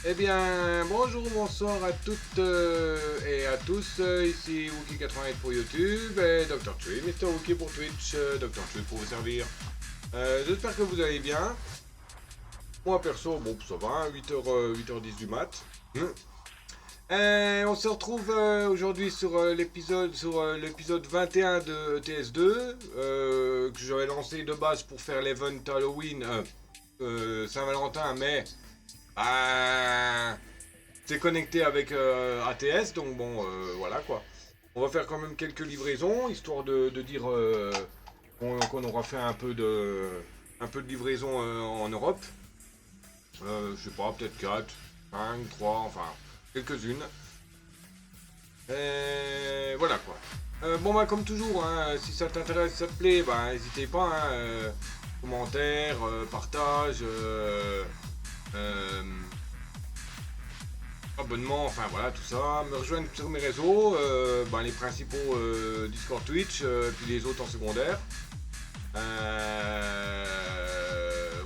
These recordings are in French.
Eh bien, bonjour, bonsoir à toutes et à tous. Ici Wookie88 pour YouTube et Dr. Tree, Mr. Wookie pour Twitch, Dr. Tree pour vous servir. J'espère que vous allez bien. Moi perso, bon, ça va, 8h10 du mat. On se retrouve aujourd'hui sur l'épisode 21 de ETS2 que j'avais lancé de base pour faire l'event Halloween Saint-Valentin, mais bah, c'est connecté avec ATS, donc bon, voilà quoi. On va faire quand même quelques livraisons, histoire de dire qu'on aura fait un peu de livraison en Europe. Je sais pas, peut-être 4, 5, 3, enfin, quelques-unes. Et voilà quoi. Bon bah comme toujours, hein, si ça t'intéresse, si ça te plaît, bah n'hésitez pas, hein, commentaires, partage, euh, abonnement, enfin voilà tout ça. Me rejoindre sur mes réseaux, les principaux Discord, Twitch, puis les autres en secondaire.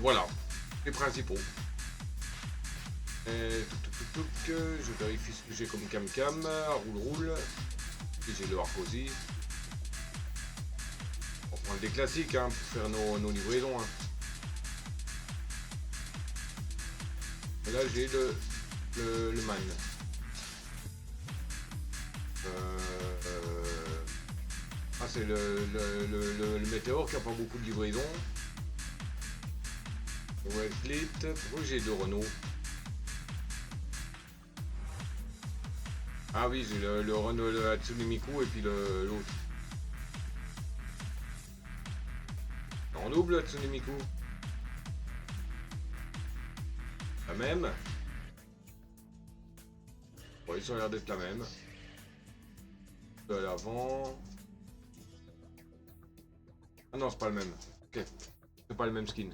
Voilà, les principaux. Je vérifie ce que j'ai comme cam-cam, roule. Et j'ai le Harcozy. On prend des classiques hein, pour faire nos livraisons. Hein. Et là j'ai le man. C'est le météore qui a pas beaucoup de livraisons. Ouais, Fleet. Pourquoi j'ai deux Renault? Ah oui, j'ai le Renault le Hatsune Miku et puis l'autre. En double Hatsune Miku. La même. Bon, ils ont l'air d'être la même. À l'avant. Ah non, c'est pas le même. Ok. C'est pas le même skin.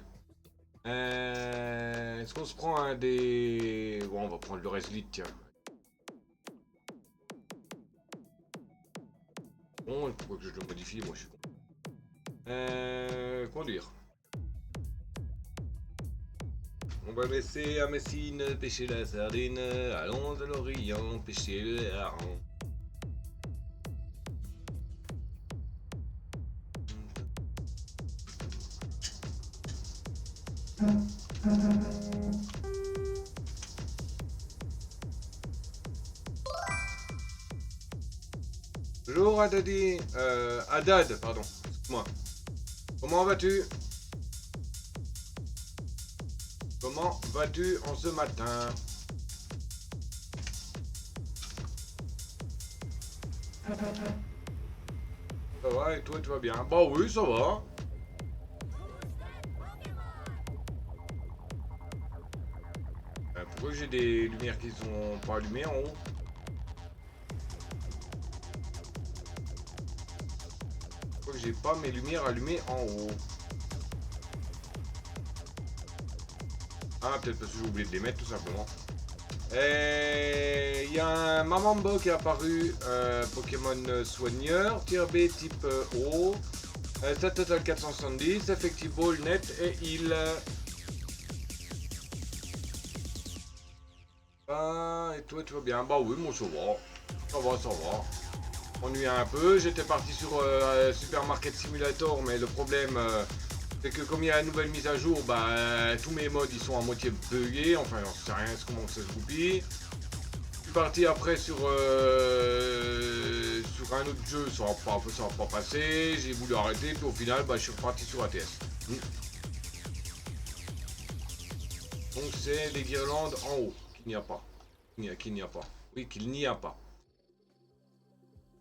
Est-ce qu'on se prend un des... Bon, on va prendre le Reslit, tiens. Bon, pourquoi que je le modifie, moi je suis con. Conduire. On va laisser à Messine pêcher la sardine. Allons à l'Orient pêcher le hareng. Bonjour Haddadi, Haddad, pardon, excuse-moi. Comment vas-tu? Comment vas-tu en ce matin? Ça va et toi tu vas bien? Bah oui, ça va. Pourquoi j'ai des lumières qui sont pas allumées en haut? Pourquoi j'ai pas mes lumières allumées en haut? Ah, peut-être parce que j'ai oublié de les mettre tout simplement. Et il y a un Mamambo qui est apparu, Pokémon soigneur, tier B type O, stat total 470, effective ball net et il... et toi tu vas bien? Bah oui, moi ça va. Ça va, ça va. M'ennuie un peu, j'étais parti sur Supermarket Simulator, mais le problème c'est que comme il y a une nouvelle mise à jour, tous mes modes ils sont à moitié buggés, enfin j'en sais rien, c'est comment ça se goupille. Je suis parti après sur un autre jeu, ça va pas passer, j'ai voulu arrêter, puis au final je suis reparti sur ATS. Donc c'est les guirlandes en haut, qu'il n'y a pas. Qu'il n'y a pas. Oui, qu'il n'y a pas.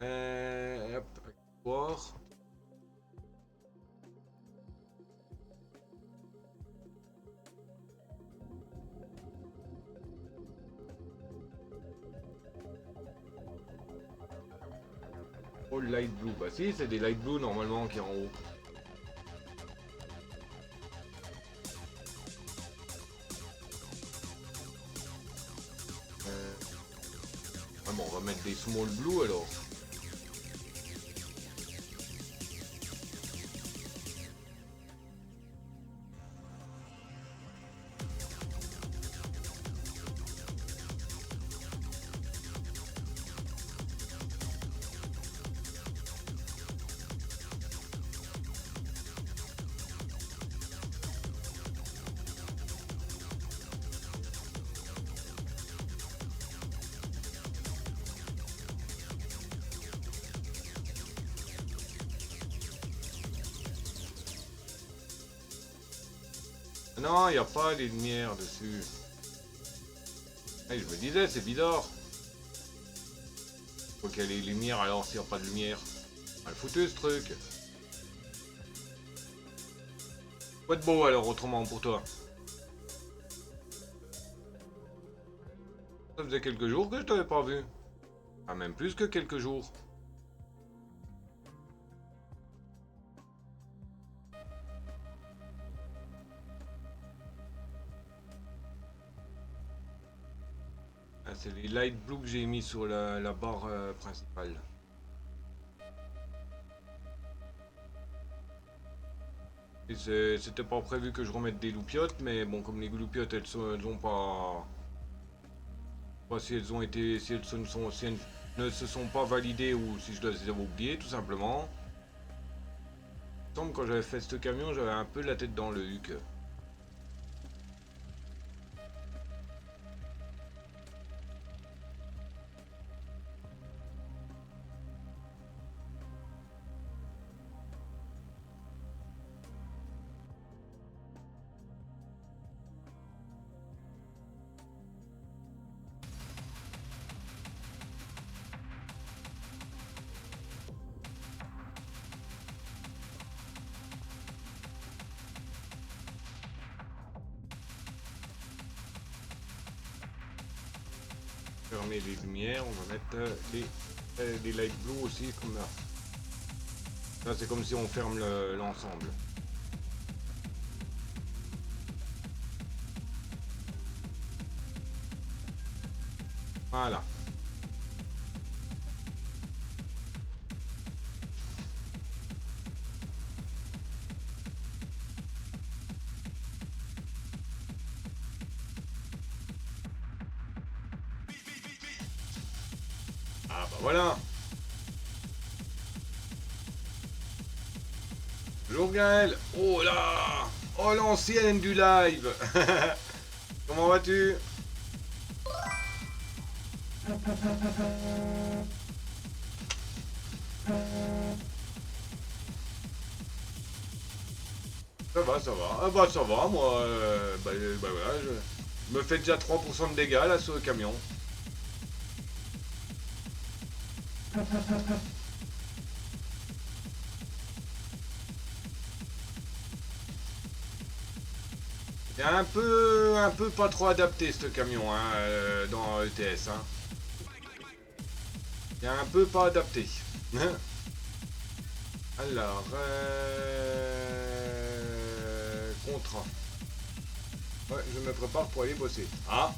Hop, voir. Oh, light blue. Bah si, c'est des light blue normalement qui est en haut. Bon, on va mettre des small blue alors. Non, il n'y a pas les lumières dessus. Ah, je me disais, c'est bizarre. Faut qu'il y ait les lumières alors s'il n'y a pas de lumière. Ah, foutu ce truc. Quoi de beau alors autrement pour toi? Ça faisait quelques jours que je t'avais pas vu. Ah, même plus que quelques jours. Ah, c'est les light blue que j'ai mis sur la barre principale. Et c'était pas prévu que je remette des loupiottes, mais bon, comme les loupiottes elles ont pas. Pas si elles ont été. Si elles, si elles ne se sont pas validées ou si je dois les avoir oubliées, tout simplement. Il me semble que quand j'avais fait ce camion, j'avais un peu la tête dans le huc. Fermer les lumières, on va mettre les light blue aussi comme là. Là c'est comme si on ferme l'ensemble. Voilà. Ah bah voilà. Bonjour Gaël. Oh là. Oh l'ancienne du live. Comment vas-tu? Ça va, ça va. Ah bah ça va, moi, bah voilà, je me fais déjà 3% de dégâts là sur le camion. C'est un peu pas trop adapté ce camion hein, dans ETS. Hein. C'est un peu pas adapté. Alors, contrat. Ouais, je me prépare pour aller bosser. Ah.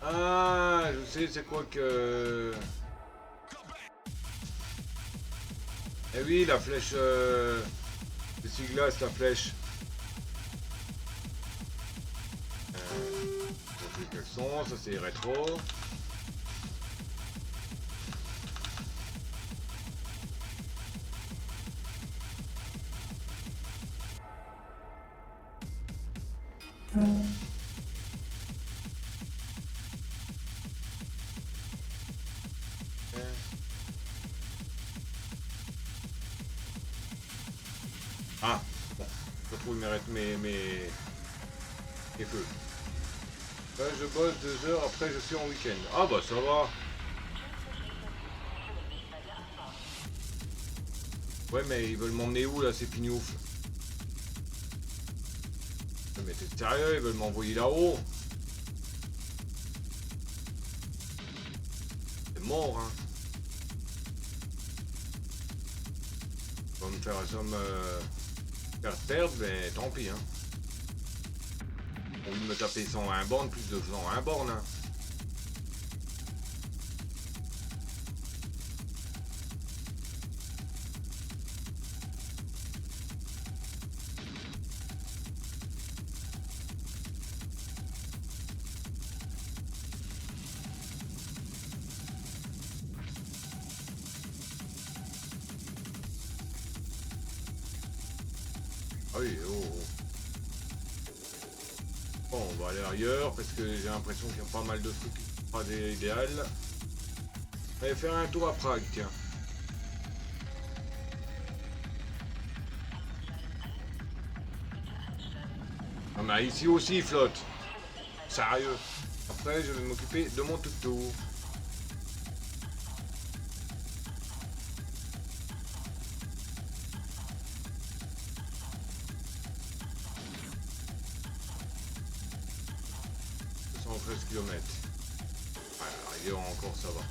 Ah, je sais, c'est quoi que... Eh oui, la flèche... Le siglas, la flèche. Quels sont, ça c'est rétro. Ah, bon, je retrouve mes feux. Là, je bosse 2 heures, après je suis en week-end. Ah bah ça va. Ouais, mais ils veulent m'emmener où là, ces pignoufs? Mais t'es sérieux, ils veulent m'envoyer là-haut? C'est mort, hein. Ils vont me faire perdre, mais tant pis, hein. Ils vont me taper 101 bornes, plus de 101 bornes, hein. oui, oh, oh. Bon, on va aller ailleurs parce que j'ai l'impression qu'il y a pas mal de trucs qui sont pas idéal. On va faire un tour à Prague, tiens. Ah mais ici aussi il flotte. Sérieux. Après je vais m'occuper de mon toutou. Km. Voilà, encore ça va.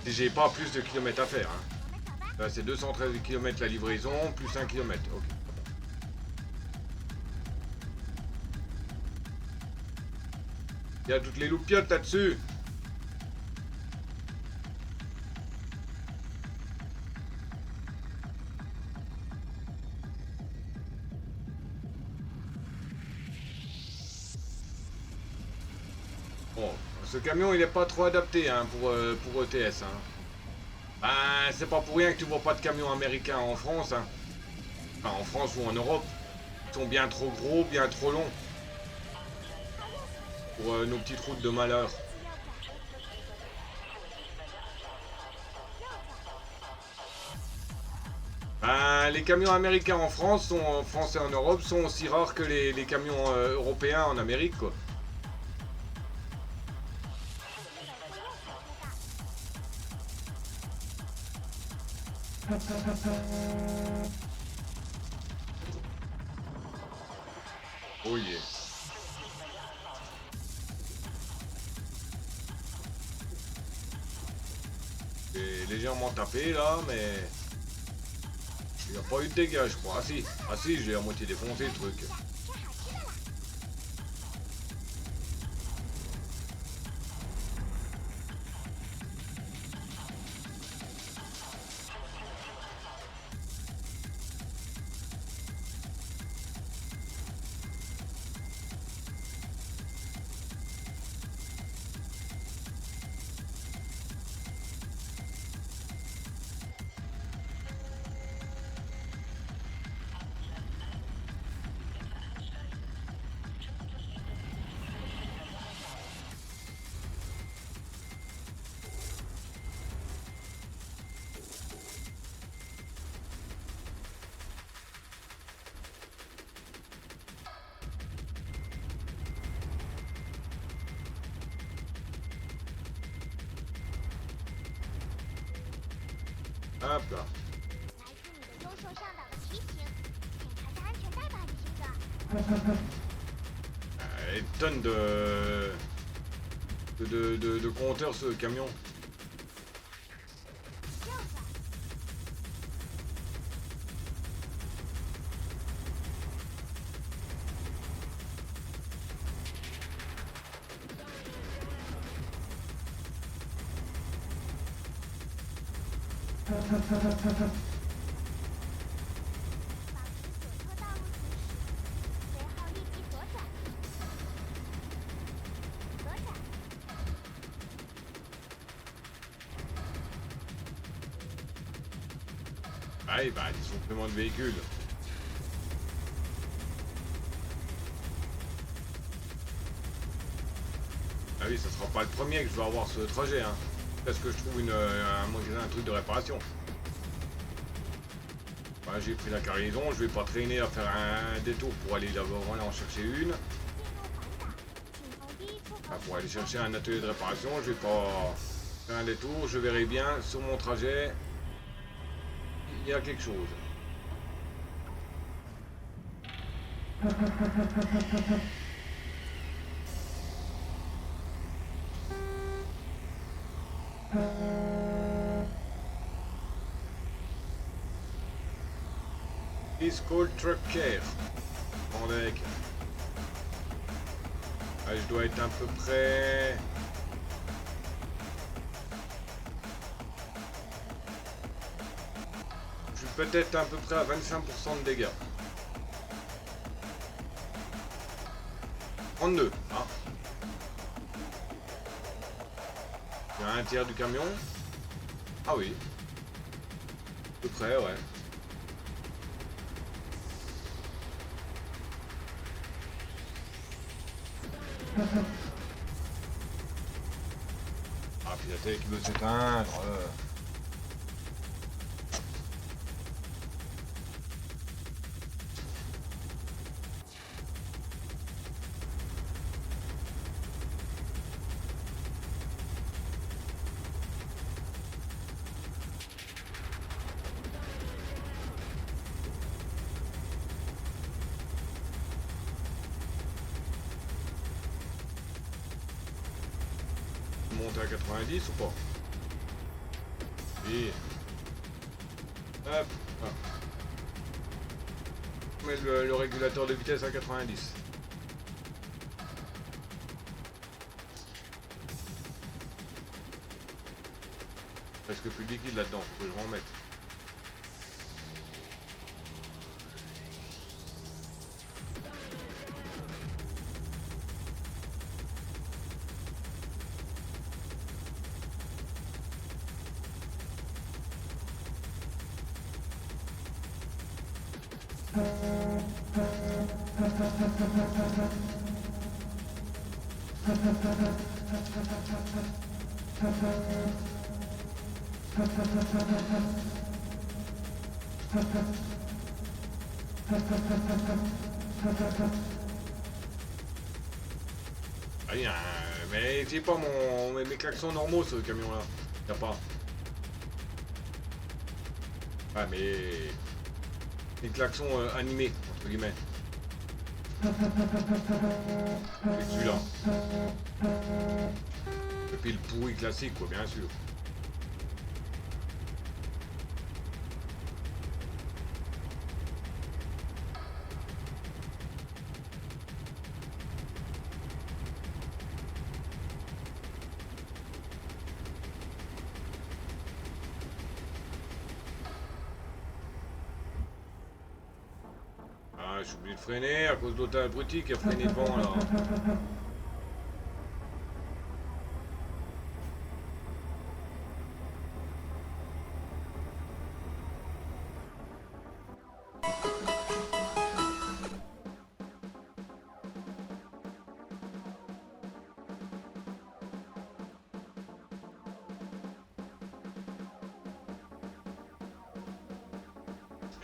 Si j'ai pas plus de kilomètres à faire. Hein. Là c'est 213 km la livraison, plus 1 km. Ok. Il y a toutes les loupiottes là-dessus. Bon, ce camion il est pas trop adapté hein, pour ETS. Hein. Ben, c'est pas pour rien que tu vois pas de camions américains en France. Hein. Enfin, en France ou en Europe. Ils sont bien trop gros, bien trop longs. Pour nos petites routes de malheur. Ben, les camions américains en France, en France et en Europe, sont aussi rares que les camions européens en Amérique, quoi. Oh yeah. J'ai légèrement tapé là, mais il n'y a pas eu de dégâts, je crois. Ah si, j'ai à moitié défoncé le truc. Hop là. Une tonne de compteurs ce camion. Ah oui, bah, des suppléments de véhicules. Ah oui, ça sera pas le premier que je vais avoir ce trajet, hein. Parce que je trouve un truc de réparation. Bah, j'ai pris la cargaison, je vais pas traîner à faire un détour pour aller d'abord en chercher une. Bah, pour aller chercher un atelier de réparation, je vais pas faire un détour, je verrai bien sur mon trajet. Il y a quelque chose. Is called Truck Care. Avec. Ah, je dois être à peu près. Je suis peut-être à peu près à 25% de dégâts. 32. Ah. Il y a un tiers du camion. Ah oui. À peu près, ouais. Ah, puis la télé qui veut s'éteindre. Monter à 90 ou pas? Oui. Hop. Hop. On met le régulateur de vitesse à 90. Presque plus de liquide là-dedans, faut que je m'en mette. Ah, mais c'est pas mes klaxons normaux ce camion là. Y'a pas. Ah mais les klaxons animés entre guillemets. C'est celui-là. Et puis le pourri classique quoi bien sûr. Ah, j'ai oublié de freiner à cause d'autres abrutis qui a freiné devant là.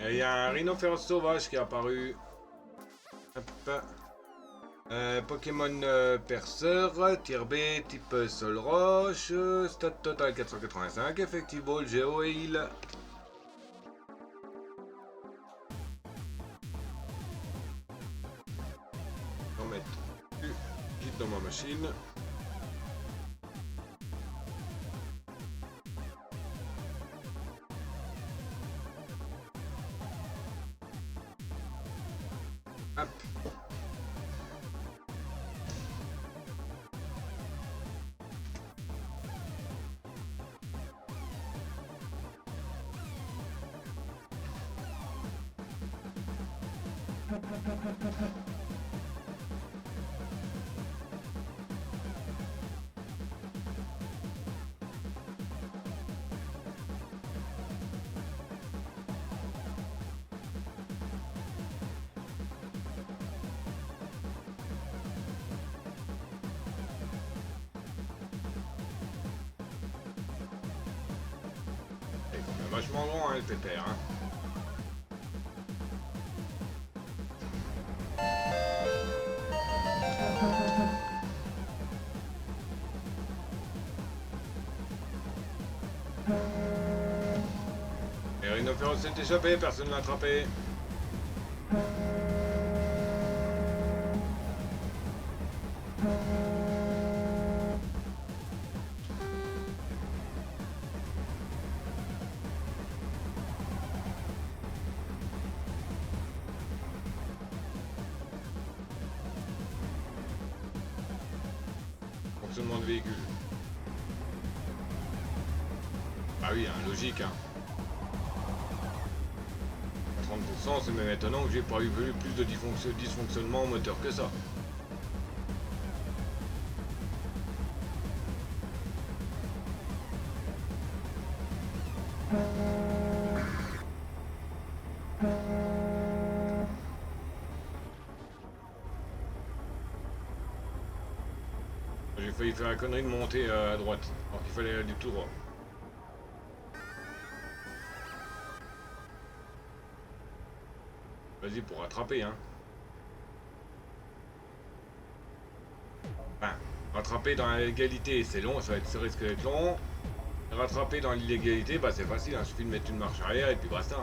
Et il y a un rhinocéros sauvage qui est apparu. Hop. Pokémon perceur, tier B, type sol roche, stat total 485, effective ball, géo heal. Je vais mettre du kit dans ma machine. Hop. C'est quand même vachement long hein, le pépère. Hein. Et Rhinophéros s'est échappé, personne ne l'a attrapé. Fonctionnement de véhicule. Ah oui, hein, logique. Hein. 30%, c'est même étonnant que j'ai pas eu plus de dysfonctionnement moteur que ça. J'ai failli faire la connerie de monter à droite, alors qu'il fallait aller tout droit. Vas-y pour rattraper, hein. Enfin, rattraper dans l'égalité, c'est long, ça risque d'être long. Rattraper dans l'illégalité, bah c'est facile, il suffit de mettre une marche arrière et puis basta.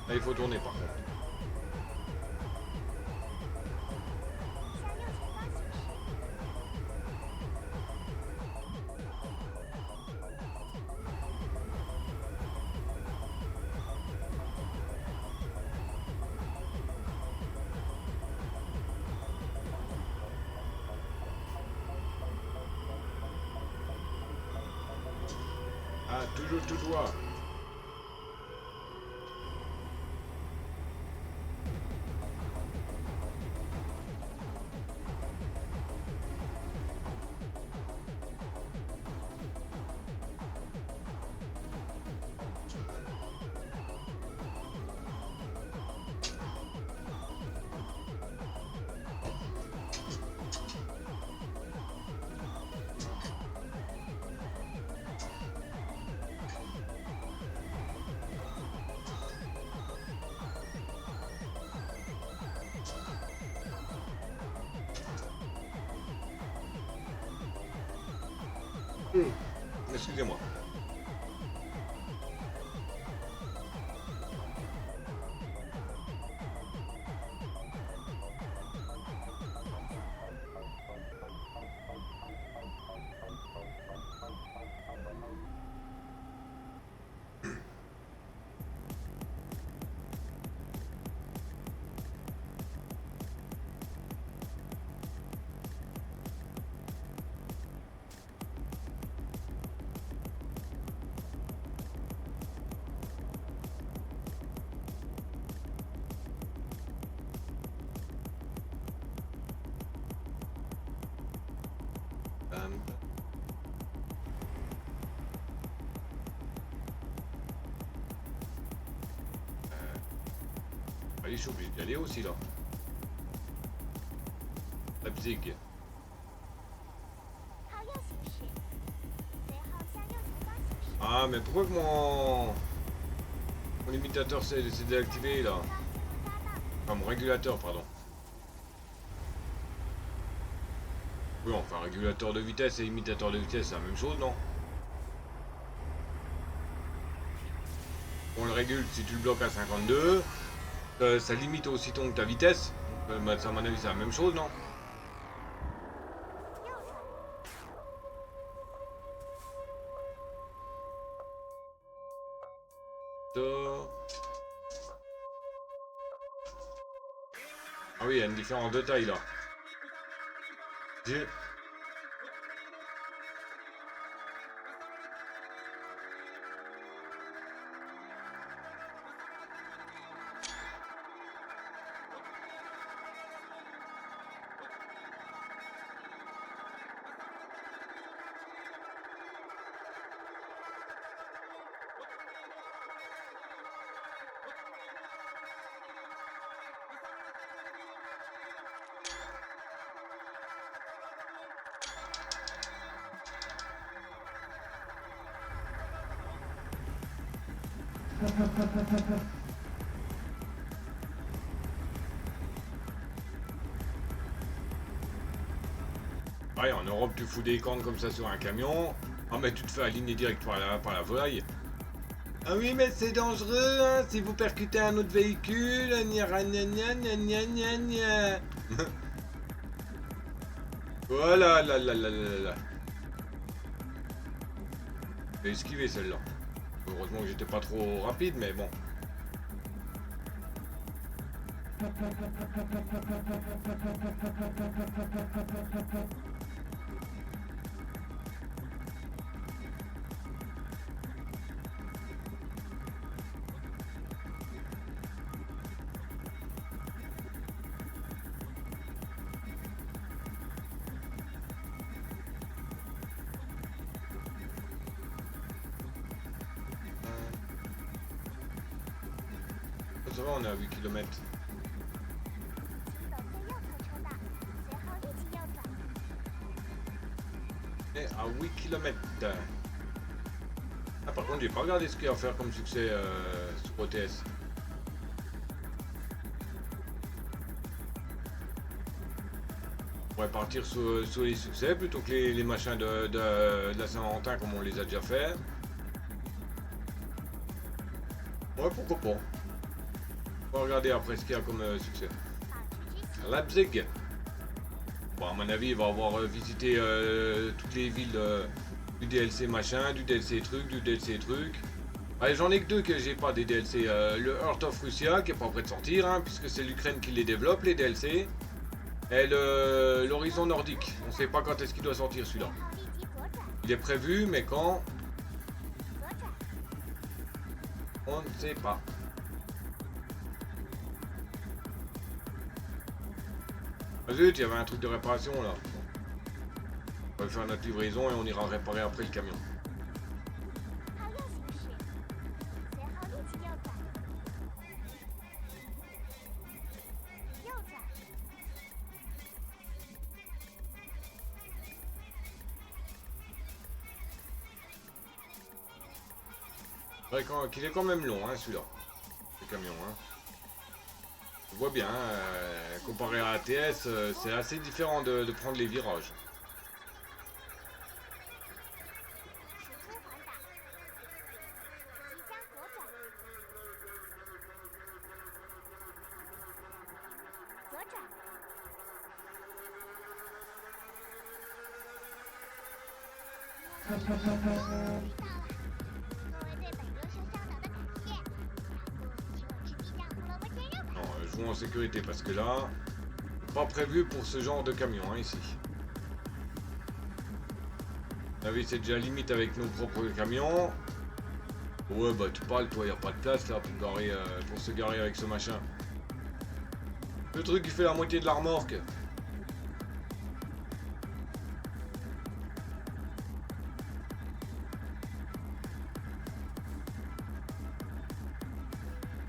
Là, il faut tourner par contre. Ah, toujours tout droit. Excusez-moi. Allez, je suis obligé d'y aller aussi là. Leipzig. Ah, mais pourquoi que mon imitateur s'est déactivé là? Enfin, mon régulateur, pardon. Oui, enfin, régulateur de vitesse et imitateur de vitesse, c'est la même chose, non? On le régule si tu le bloques à 52. Ça limite aussi ta vitesse. Bah, à mon avis, c'est la même chose, non? Ah oui, il y a une différence de taille là. Ouais, en Europe, tu fous des cornes comme ça sur un camion. Ah, mais tu te fais aligner direct par la volaille. Ah oui, mais c'est dangereux, hein, si vous percutez un autre véhicule. Gna gna gna gna gna gna gna. Voilà, là, là, là, là, là. J'ai esquivé celle-là. Heureusement que j'étais pas trop rapide, mais bon. C'est vrai, on est à 8 km. Et à 8 km. Ah, par contre, j'ai pas regardé ce qu'il y a à faire comme succès sur OTS. On pourrait partir sur les succès plutôt que les machins de la Saint-Valentin comme on les a déjà fait. Ouais, pourquoi pas. On va regarder après ce qu'il y a comme succès. Leipzig. Bon, à mon avis, il va avoir visité toutes les villes du DLC machin, du DLC truc, du DLC truc. Allez, j'en ai que deux que j'ai pas des DLC. Le Heart of Russia qui est pas prêt de sortir, hein, puisque c'est l'Ukraine qui les développe, les DLC. Et l'Horizon Nordique. On sait pas quand est-ce qu'il doit sortir celui-là. Il est prévu, mais quand? On ne sait pas. Ah zut, il y avait un truc de réparation là. On va faire notre livraison et on ira réparer après le camion. Ouais, qu'il est quand même long, hein, celui-là. Le camion, hein. On voit bien, comparé à ATS, c'est assez différent de prendre les virages. Non, jouons en sécurité parce que là, pas prévu pour ce genre de camion, hein, ici. Ah oui, c'est déjà limite avec nos propres camions. Ouais, bah tu parles, toi, y a pas de place là pour se garer avec ce machin. Le truc qui fait la moitié de la remorque.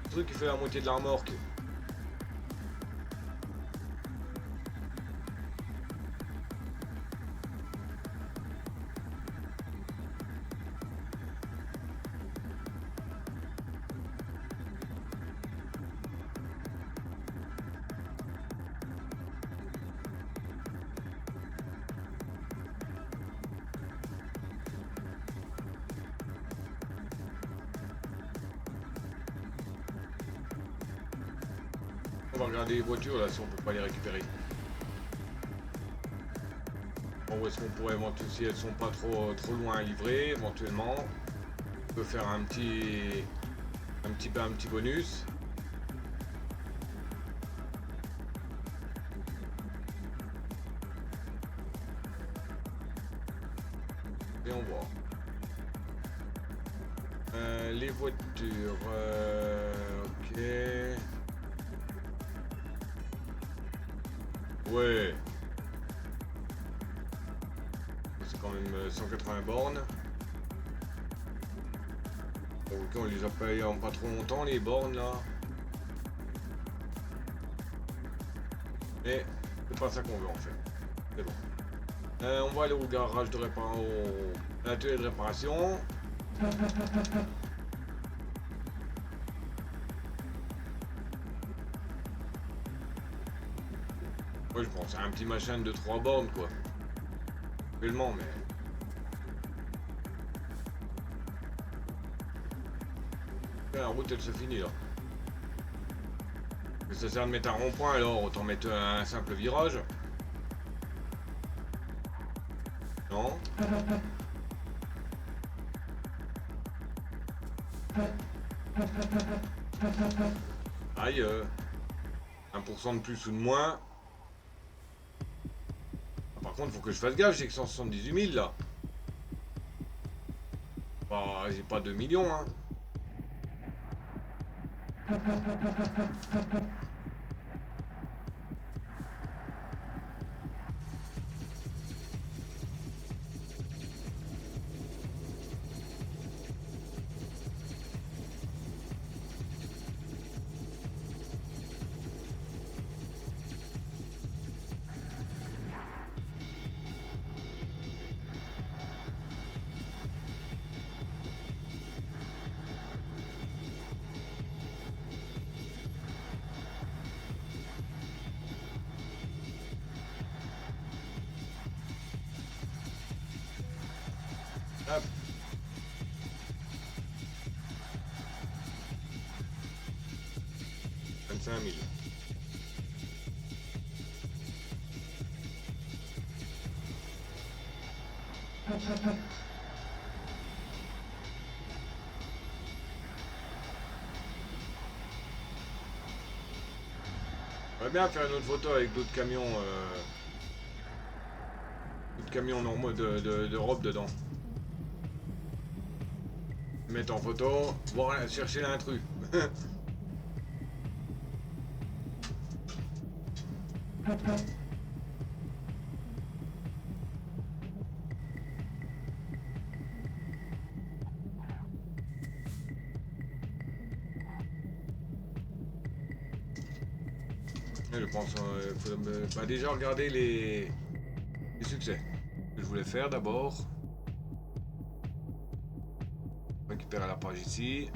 Le truc qui fait la moitié de la remorque. On va regarder les voitures là si on peut pas les récupérer. Bon, où est-ce qu'on pourrait éventuellement, si elles sont pas trop loin à livrer, éventuellement. On peut faire un petit bonus. Et on voit. Les voitures. Ok. Ouais. C'est quand même 180 bornes. Bon, ok, on les a payés en pas trop longtemps les bornes là. Mais c'est pas ça qu'on veut en fait. C'est bon. On va aller au garage de réparation, à l'atelier de réparation. Ouais, je pense à un petit machin de 3 bornes quoi. Tellement, mais. La route elle se finit là. Mais ça sert de mettre un rond-point alors autant mettre un simple virage. Non. Aïe. 1% de plus ou de moins. Par contre, faut que je fasse gaffe, j'ai que 178 000 là. Bah, j'ai pas 2 millions, hein. Hop. $25 000. On va bien faire une autre photo avec d'autres camions normaux d'Europe dedans. Mettre en photo, voir chercher l'intrus. Je pense faut déjà regarder les succès que je voulais faire d'abord. Récupérer la page ici.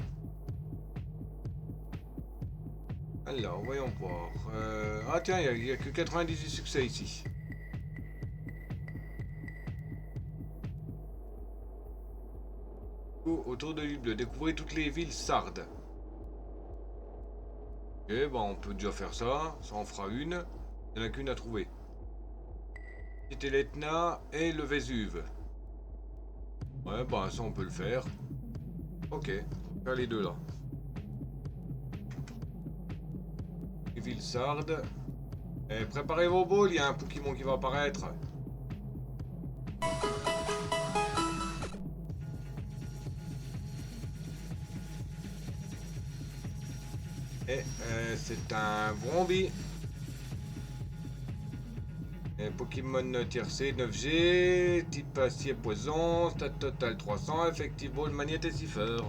Alors, voyons voir. Ah tiens, il n'y a que 98 succès ici. Autour de l'île bleue, découvrez toutes les villes sardes. Ok, bon, on peut déjà faire ça. Ça en fera une. Il n'y en a qu'une à trouver. C'était l'Etna et le Vésuve. Ouais, bah ça on peut le faire. Ok, on va faire les deux là. Les villes sardes. Et préparez vos boules, il y a un Pokémon qui va apparaître. Et c'est un Bromby. Et Pokémon tiercé 9G, type acier poison, stat total 300, effective ball magnétésifeur.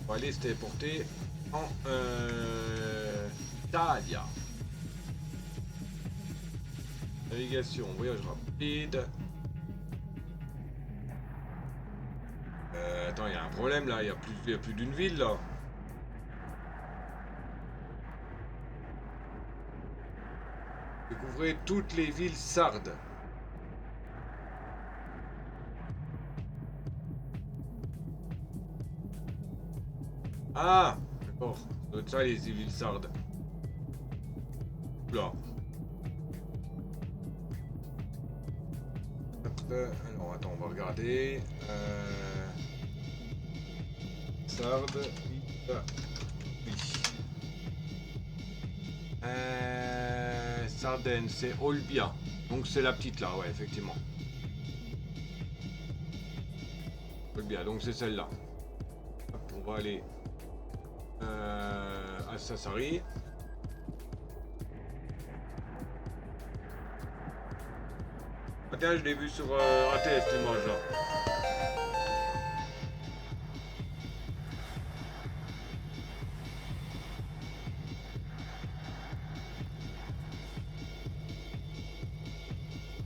On va aller se téléporter en Thalia. Navigation, voyage rapide. Attends, il y a un problème là, il y a plus d'une ville là. Découvrez toutes les villes sardes. Ah, d'accord. Ça doit être ça les villes sardes. Là. Alors attends, on va regarder. Sardes. Oui. Sardaigne, c'est Olbia. Donc c'est la petite là, ouais, effectivement. Olbia, donc c'est celle-là. On va aller à Sassari. Ah tiens, je l'ai vu sur ATS, cette image là.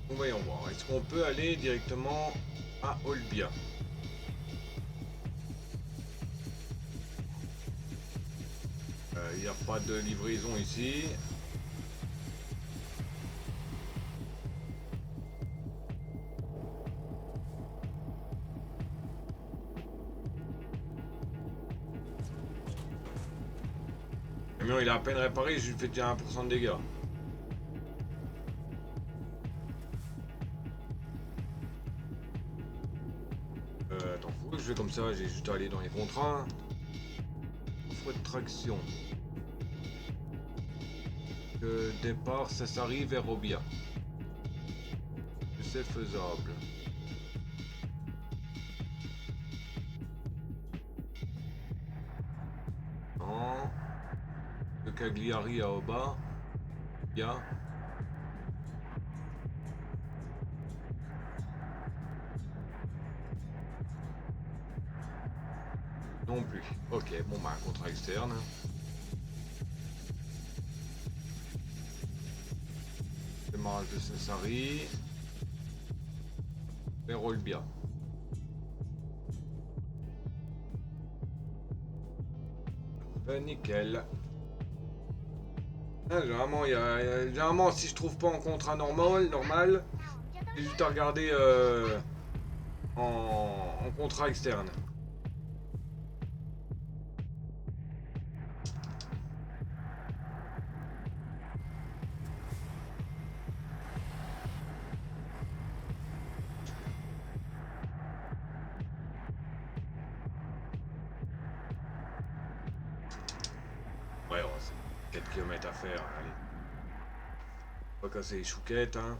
Bon, voyons voir. Est-ce qu'on peut aller directement à Olbia? Il n'y a pas de livraison ici. Le camion il est à peine réparé, je lui fais déjà 1% de dégâts. Attends, faut que je fais comme ça, j'ai juste à aller dans les contrats. Offre de traction. Départ, ça arrive vers Obia. C'est faisable. Non. De Cagliari à Oba. Bien. Non plus. Ok, bon bah un contrat externe. Démarrage de Sassari. Vers Olbia. Nickel. Ah, généralement, généralement, si je trouve pas en contrat normal, J'ai juste à regarder en contrat externe. Ouais, c'est 4 km à faire, allez. Pas casser les chouquettes, hein.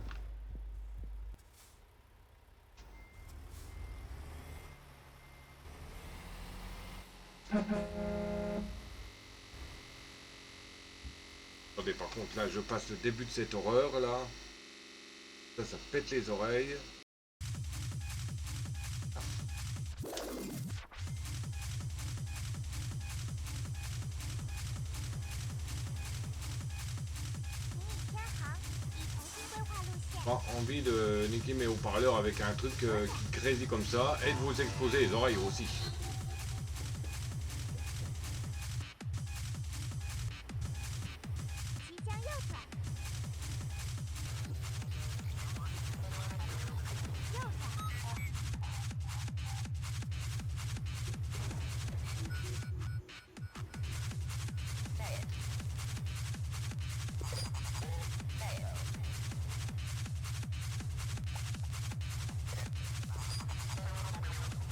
Attendez, par contre, là, je passe le début de cette horreur, là. Ça pète les oreilles. Pas envie de niquer mes haut-parleurs avec un truc qui grésille comme ça et de vous exposer les oreilles aussi.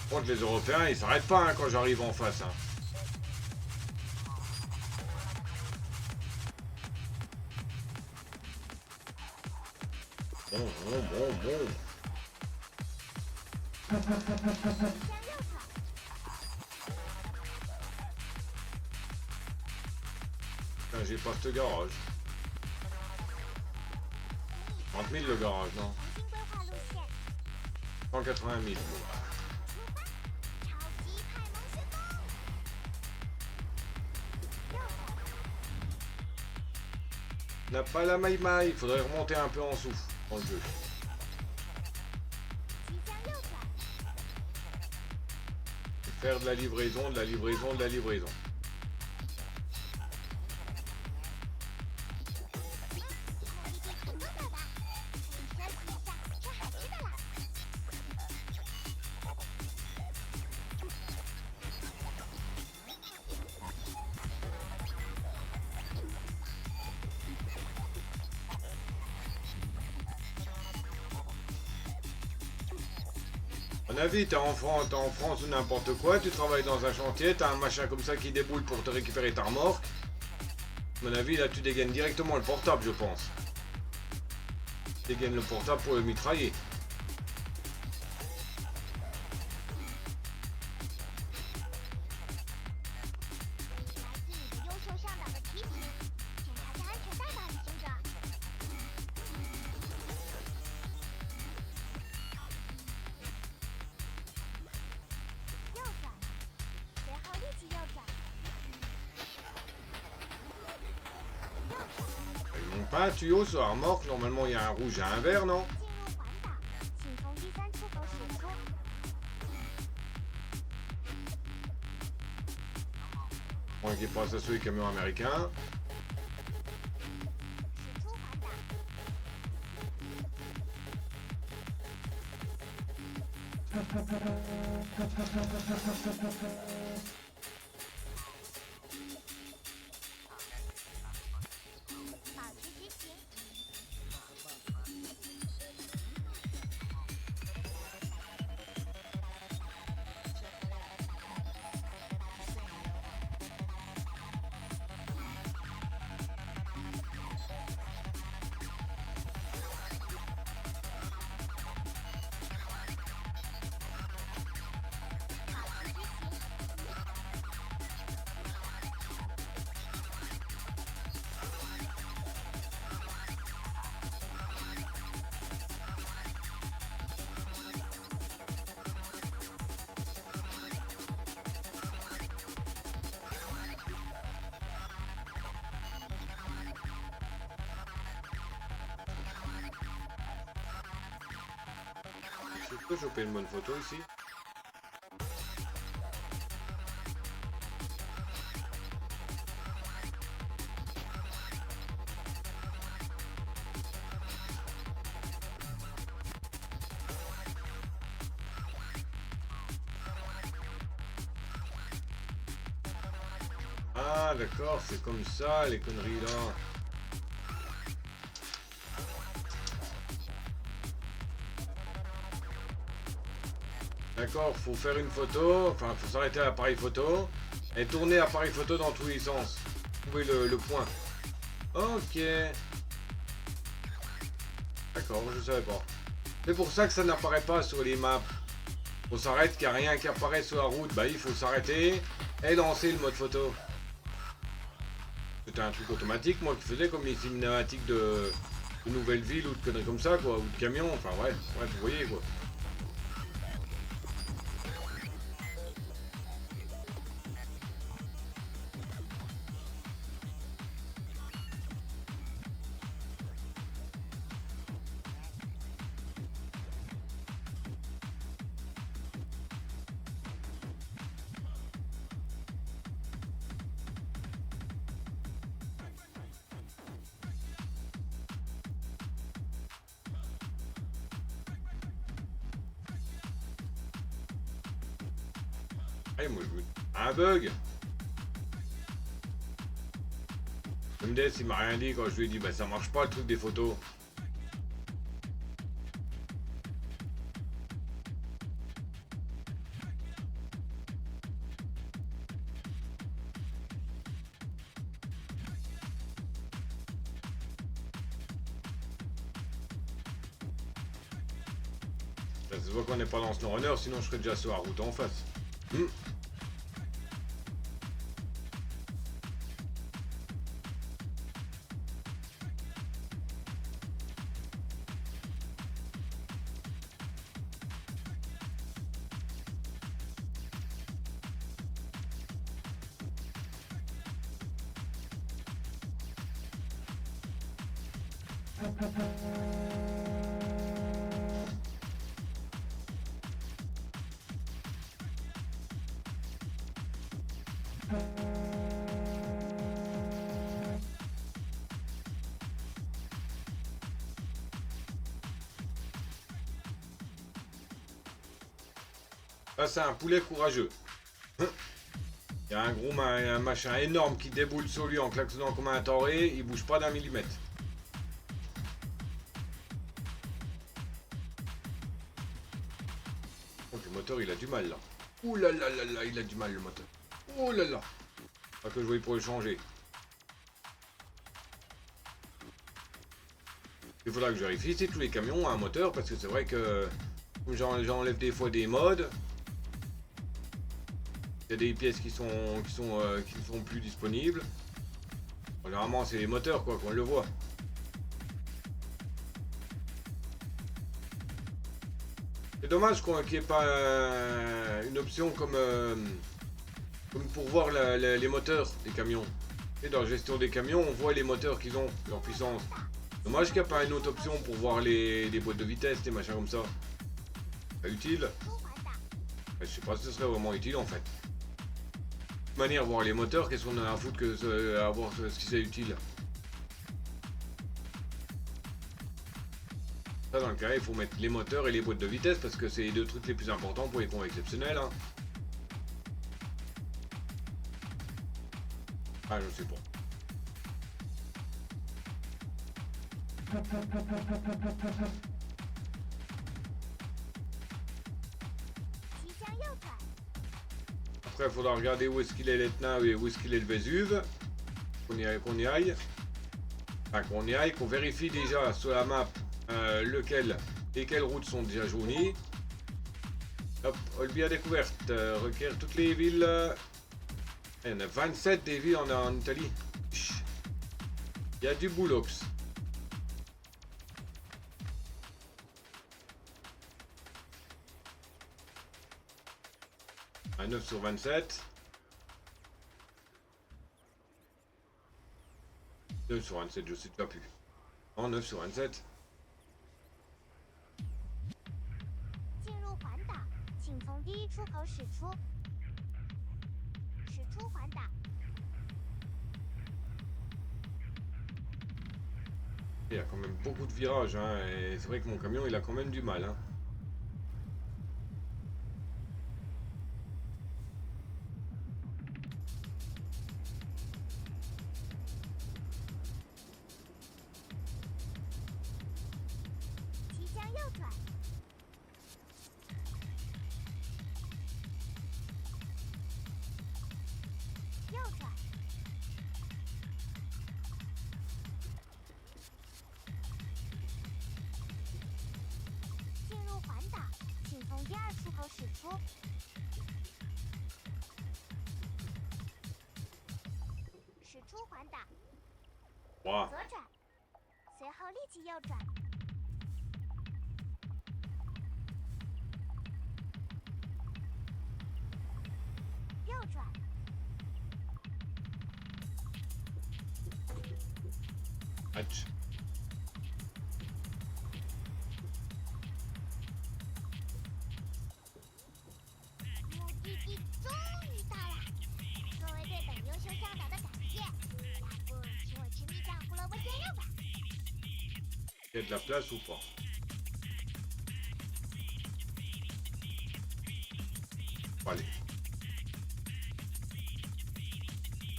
Par contre, les Européens, ils s'arrêtent pas hein, quand j'arrive en face. Hein. Bon. Putain, j'ai pas ce garage. 30 000 le garage, non 180 000. N'a pas la maille-maille, il faudrait remonter un peu en dessous dans le jeu. Faire de la livraison. À mon avis, t'es en France ou n'importe quoi, tu travailles dans un chantier, t'as un machin comme ça qui déboule pour te récupérer ta remorque. À mon avis, là, tu dégaines directement le portable, je pense. Tu dégaines le portable pour le mitrailler. Pas un tuyau sur la remorque, normalement il y a un rouge et un vert, non? Moi qui passe à ceux des camions américains. Je peux choper une bonne photo ici. Ah d'accord, c'est comme ça les conneries là. D'accord, faut faire une photo, enfin faut s'arrêter à l'appareil photo et tourner l'appareil photo dans tous les sens. Trouver le point. Ok. D'accord, je savais pas. C'est pour ça que ça n'apparaît pas sur les maps. On s'arrête qu'il n'y a rien qui apparaît sur la route. Bah il faut s'arrêter et lancer le mode photo. C'était un truc automatique moi qui faisais comme les cinématiques de nouvelles villes ou de conneries comme ça quoi, ou de camions, enfin ouais, vous voyez quoi. Allez, moi je veux un bug. MDS il m'a rien dit quand je lui ai dit bah ça marche pas le truc des photos. Ça se voit qu'on n'est pas dans SnowRunner, sinon je serais déjà sur la route en face. Ça c'est un poulet courageux. Il y a un machin énorme qui déboule sur lui en klaxonnant comme un toré, il bouge pas d'un millimètre. Donc le moteur il a du mal là. Ouh là là là là, il a du mal le moteur. Oh là là. Pas que je voyais pour le changer. Il faudra que je vérifie si tous les camions ont un moteur parce que c'est vrai que j'enlève des fois des modes. Il y a des pièces qui ne sont plus disponibles. Généralement c'est les moteurs quoi qu'on le voit. C'est dommage qu'il n'y ait pas une option comme pour voir les moteurs des camions. Et dans la gestion des camions, on voit les moteurs qu'ils ont, leur puissance. Dommage qu'il n'y a pas une autre option pour voir les boîtes de vitesse, des machins comme ça. C'est utile. Mais je sais pas si ce serait vraiment utile en fait. De toute manière, voir les moteurs, qu'est-ce qu'on a à foutre que à voir ce qui c'est utile. Ça, dans le cas, il faut mettre les moteurs et les boîtes de vitesse parce que c'est les deux trucs les plus importants pour les cons exceptionnels. Hein. Ah, je sais pas. Après, il faudra regarder où est-ce qu'il est l'Etna et où est-ce qu'il est le Vésuve. Qu'on y aille. Enfin, qu'on y aille, qu'on vérifie déjà sur la map lequel et quelles routes sont déjà jaunies. Hop, Olbia découverte. Requiert toutes les villes. Il y en a 27 des villes en Italie. Il y a du boulot. Un 9 sur 27. 9 sur 27, je sais pas plus. En 9 sur 27. Il y a quand même beaucoup de virages, hein, et c'est vrai que mon camion il a quand même du mal. Hein. 后使出。使出环打，哇，左转，随后立即右转。右转，match. 目的地终于到了，作为对本优秀向导的感谢，要不请我吃蜜酱胡萝卜煎肉吧？ Il y a de la place ou pas? Allez.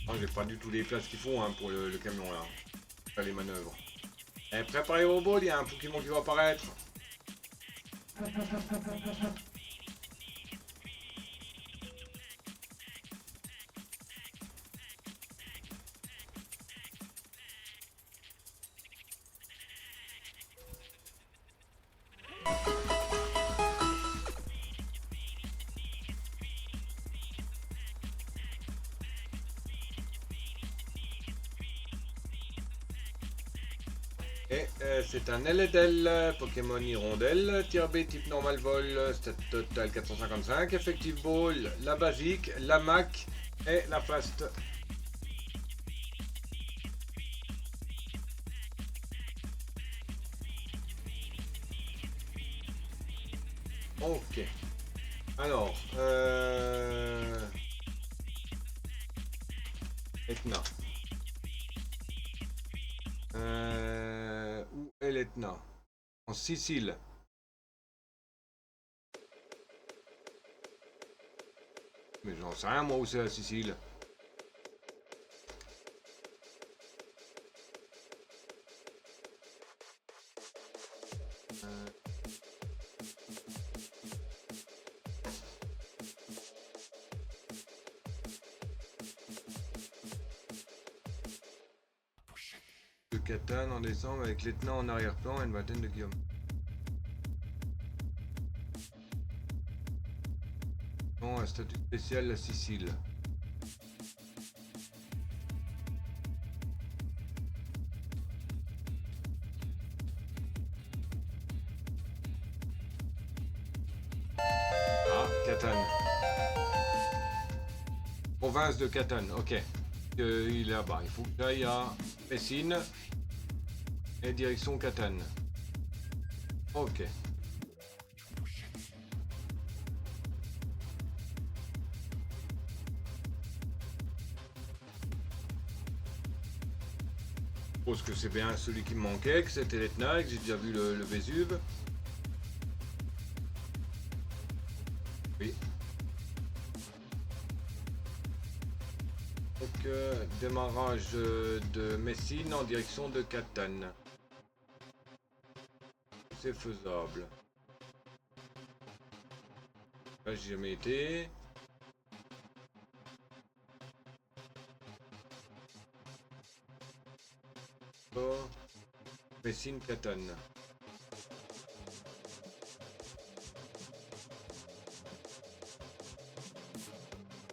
Non, j'ai pas du tout les places qu'il faut hein, pour le camion là. Faire les manœuvres. Eh, préparez vos balles, il y a un Pokémon qui va apparaître. Et c'est un LDL, Pokémon Hirondelle, tier B type normal vol, stat total 455, effective ball, la basique, la Mac et la fast. Ok. Alors, Etna. Où est l'Etna? En Sicile. Mais j'en sais rien moi où c'est la Sicile. De Catane en décembre avec l'Etna en arrière-plan et une vingtaine de kilomètres. Non, un statut spécial la Sicile. Ah, Catane. Province de Catane, ok. Il est là-bas. Il faut que j'aille à Messine et direction Catane. Ok. Je suppose que c'est bien celui qui me manquait, que c'était l'Etna et que j'ai déjà vu le Vésuve. Oui. Donc, démarrage de Messine en direction de Catane. C'est faisable. Là, j'ai jamais été. Oh. Messine, Catane.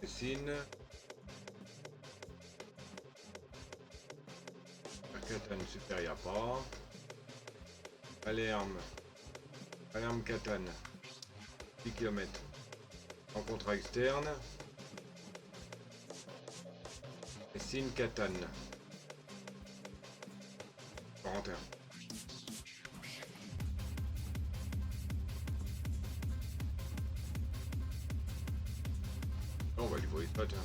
Messine. Catane, super, il n'y a pas. Palerme. Palerme, Catane. 10 km. En contrat externe. Messine, Catane. 41. On va lui voir pas, tiens.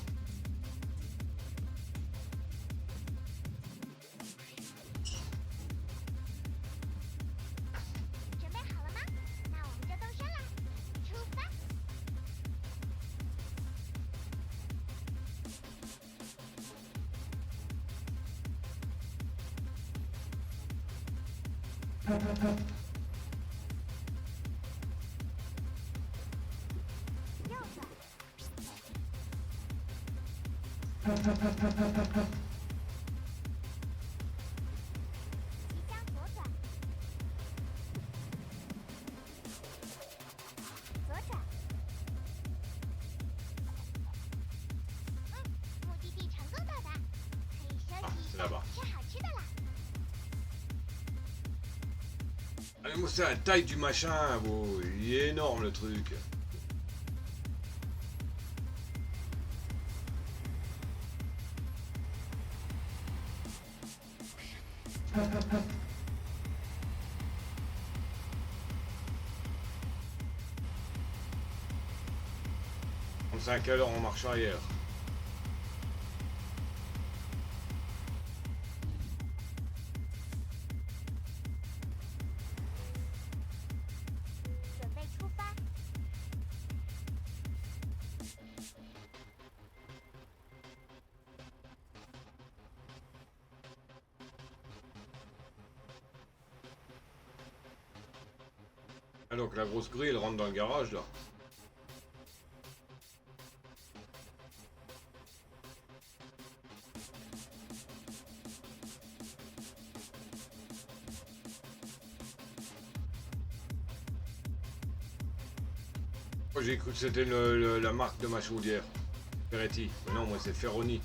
Moi, c'est la taille du machin, beau. Il est énorme le truc. On 5 à l'heure en marche arrière. Ah, donc la grosse grille elle rentre dans le garage là. Moi j'ai cru que c'était la marque de ma chaudière. Ferretti. Mais non, moi c'est Ferroni.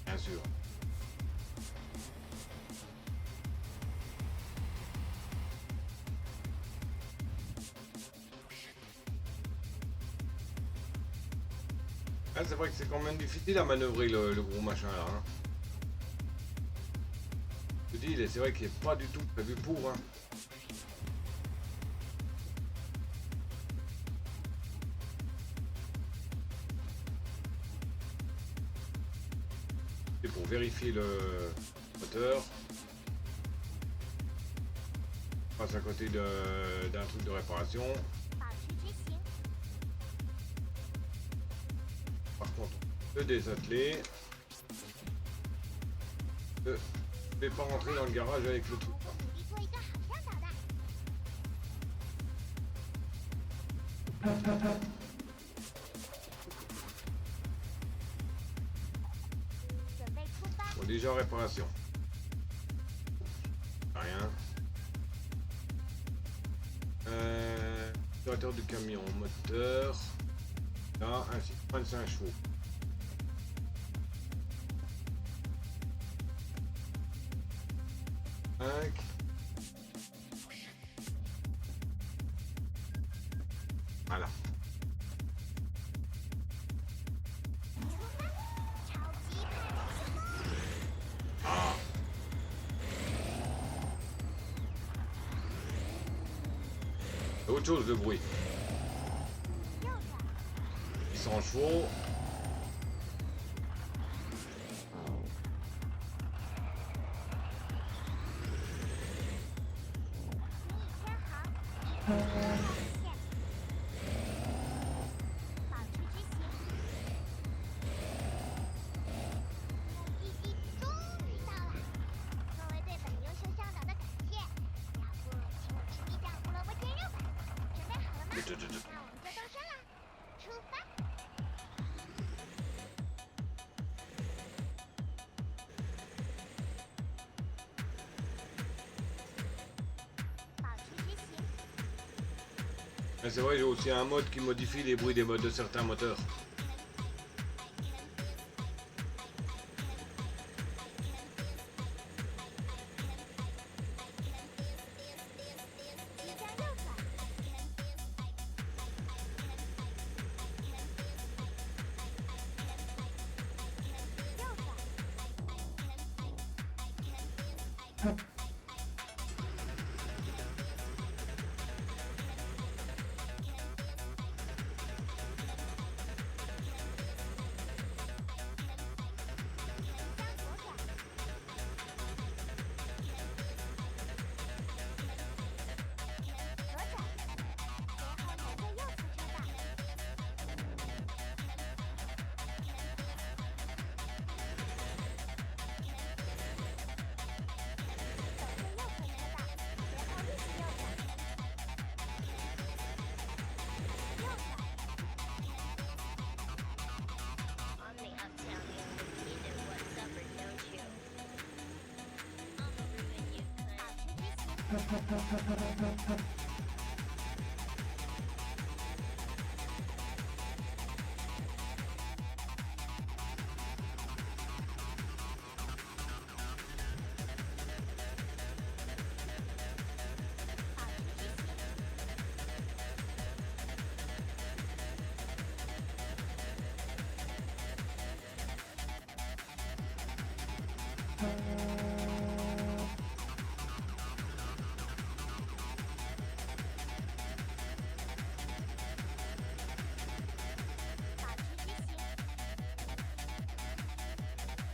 Bien sûr. Ah, c'est vrai que c'est quand même difficile à manœuvrer le gros machin là. Hein. Je te dis, c'est vrai qu'il n'est pas du tout prévu pour. Hein. C'est pour vérifier le moteur. On passe à côté d'un truc de réparation. Par contre, le désatteler. Je vais pas rentrer dans le garage avec le truc. Bon, déjà réparation. Rien. Opérateur du camion, moteur. Là, ainsi 25 chevaux. Voilà. Ah. Autre chose de bruit. 100 chevaux. Mais c'est vrai, j'ai aussi un mode qui modifie les bruits des modes de certains moteurs.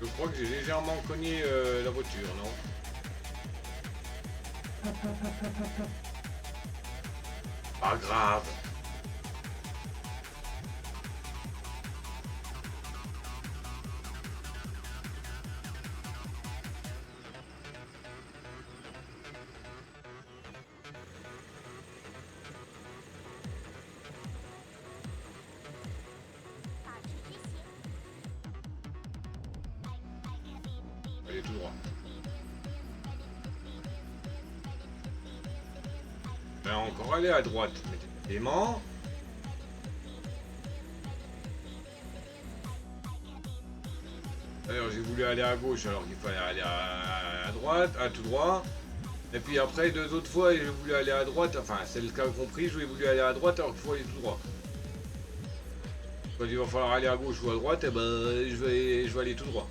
Je crois que j'ai légèrement cogné la voiture, non? Pas grave. Allez, tout droit. Ben, encore aller à droite. Aimant. Alors j'ai voulu aller à gauche alors qu'il fallait aller à droite, à tout droit. Et puis après deux autres fois j'ai voulu aller à droite, enfin c'est le cas compris, j'ai voulu aller à droite alors qu'il faut aller tout droit. Quand il va falloir aller à gauche ou à droite, et ben je vais aller tout droit.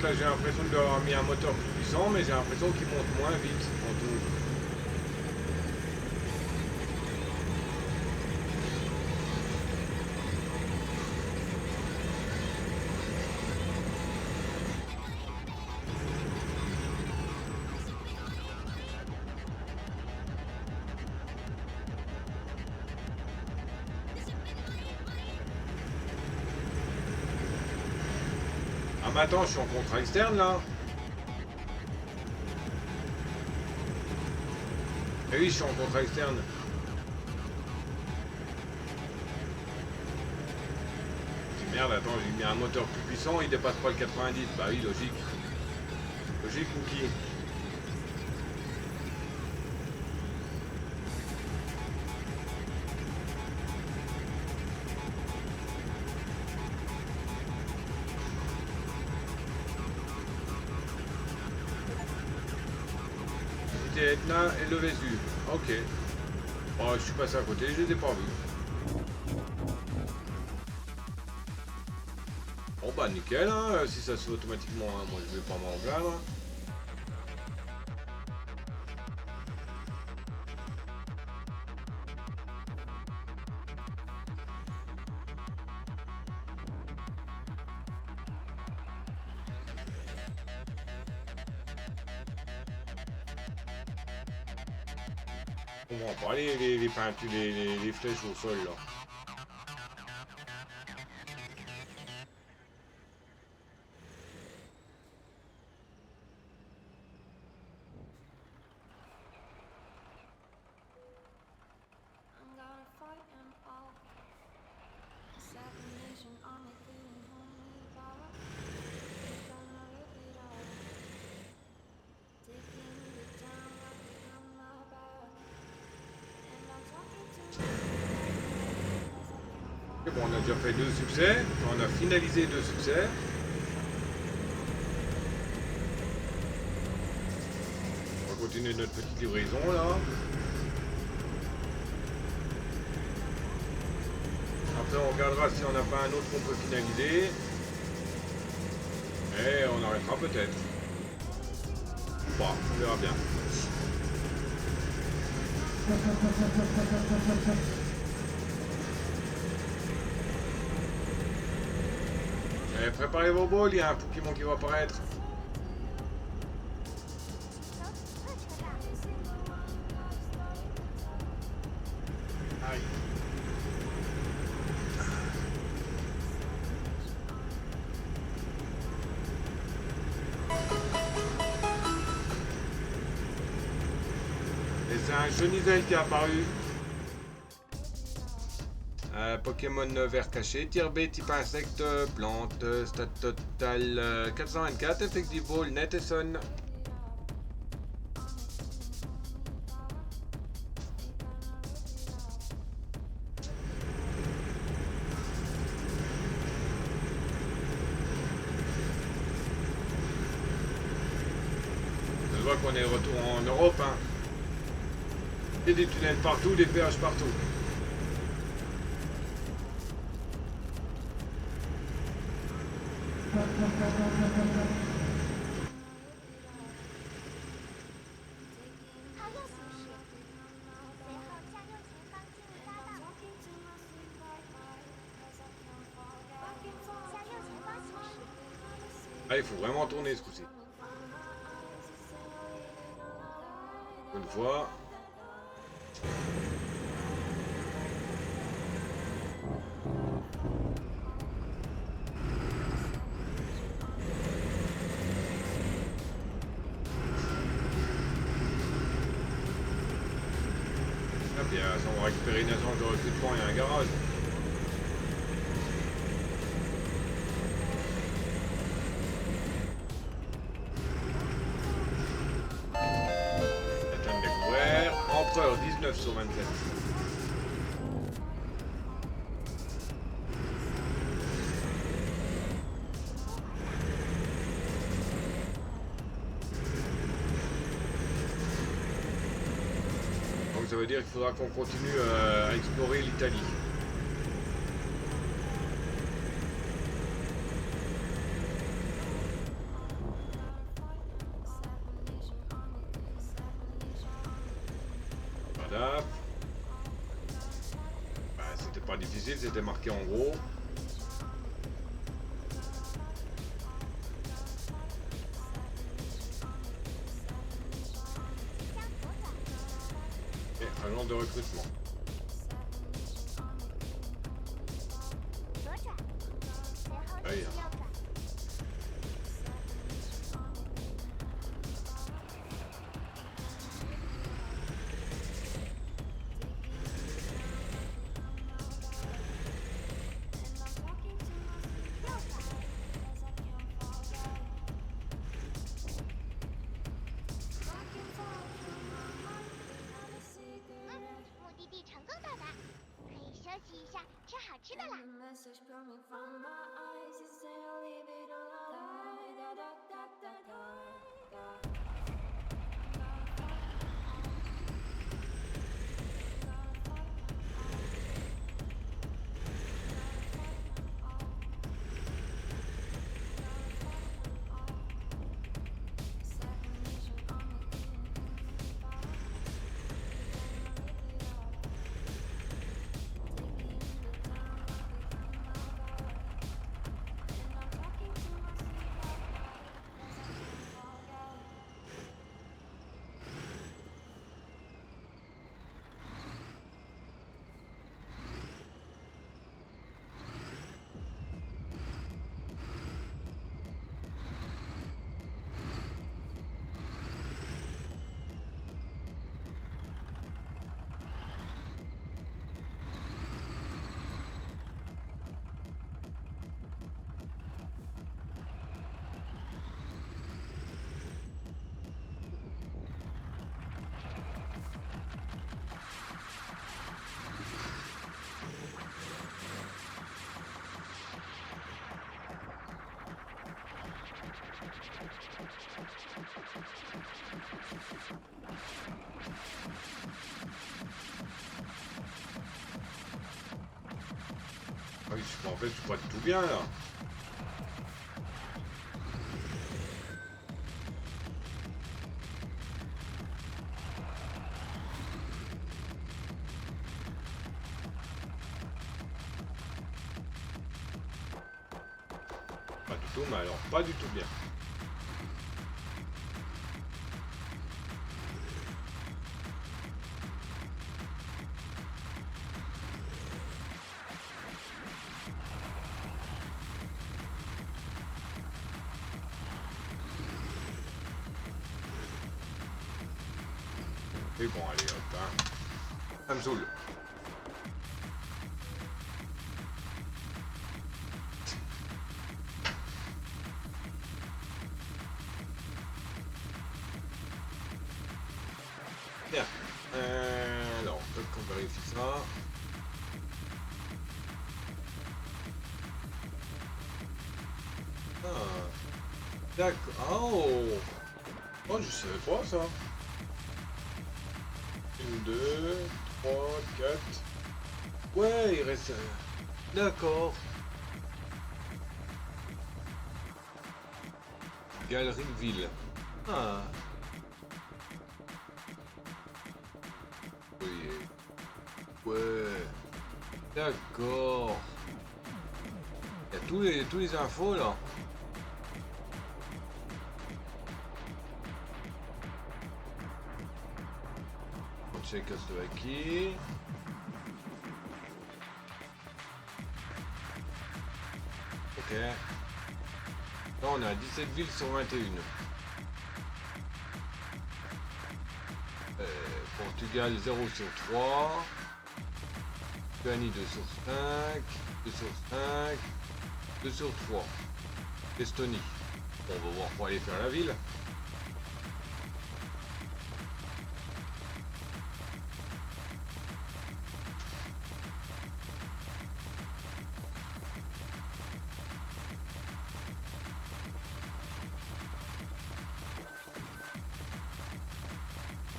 Là j'ai l'impression d'avoir mis un moteur plus puissant, mais j'ai l'impression qu'il monte moins vite en tout. Ah mais attends, je suis en contrat externe là. Eh oui, je suis en contrat externe. C'est merde, attends, j'ai mis un moteur plus puissant, il dépasse pas le 90. Bah oui, logique. Logique ou qui? Etna et le Vésuve. Ok. Oh, je suis passé à côté, je les ai pas vus. Bon bah nickel, hein, si ça se fait automatiquement, hein, moi je vais pas m'en plaindre. On comprend pas les peintures, les flèches au sol là. Bon, on a déjà fait 2 succès, on a finalisé 2 succès. On va continuer notre petite livraison là. Après on regardera si on n'a pas un autre qu'on peut finaliser. Et on arrêtera peut-être. Ou pas, on verra bien. Et préparez vos balles, il y a un Pokémon qui va apparaître. Aïe. Et c'est un Chenizel qui est apparu. Pokémon vert caché, tir B, type insecte, plante, stat total 424, effective ball, net et son. Je vois qu'on est retour en Europe, hein. Il y a des tunnels partout, des péages partout. Ah, il faut vraiment tourner ce coup-ci. Une fois. Ah, puis on va récupérer une agence de recrutement et un garage. Atteinte découvert. Empereur 19 sur 27. Donc ça veut dire qu'il faudra qu'on continue à explorer l'Italie. Voilà. Bah, c'était pas difficile, c'était marqué en gros. Et agent de recrutement. Ah, oui, hein. Ah oui, en fait, je suis pas du tout bien là. tout, mais alors pas du tout bien. Et bon, allez, hop, hein. Ça me saoule. Bien. Alors, peut-être qu'on vérifie ça. Ah. D'accord. Oh. Oh, je savais pas ça. 1, 2, 3, 4. Ouais, il reste... D'accord. Galerie de ville. Ah. Oui. Ouais. D'accord. Il y a tous les infos là. Tchécoslovaquie. Ok. Là on a 17 villes sur 21. Portugal 0 sur 3. Lituanie 2 sur 5. 2 sur 5. 2 sur 3. Estonie. Bon, on va voir pour aller faire la ville.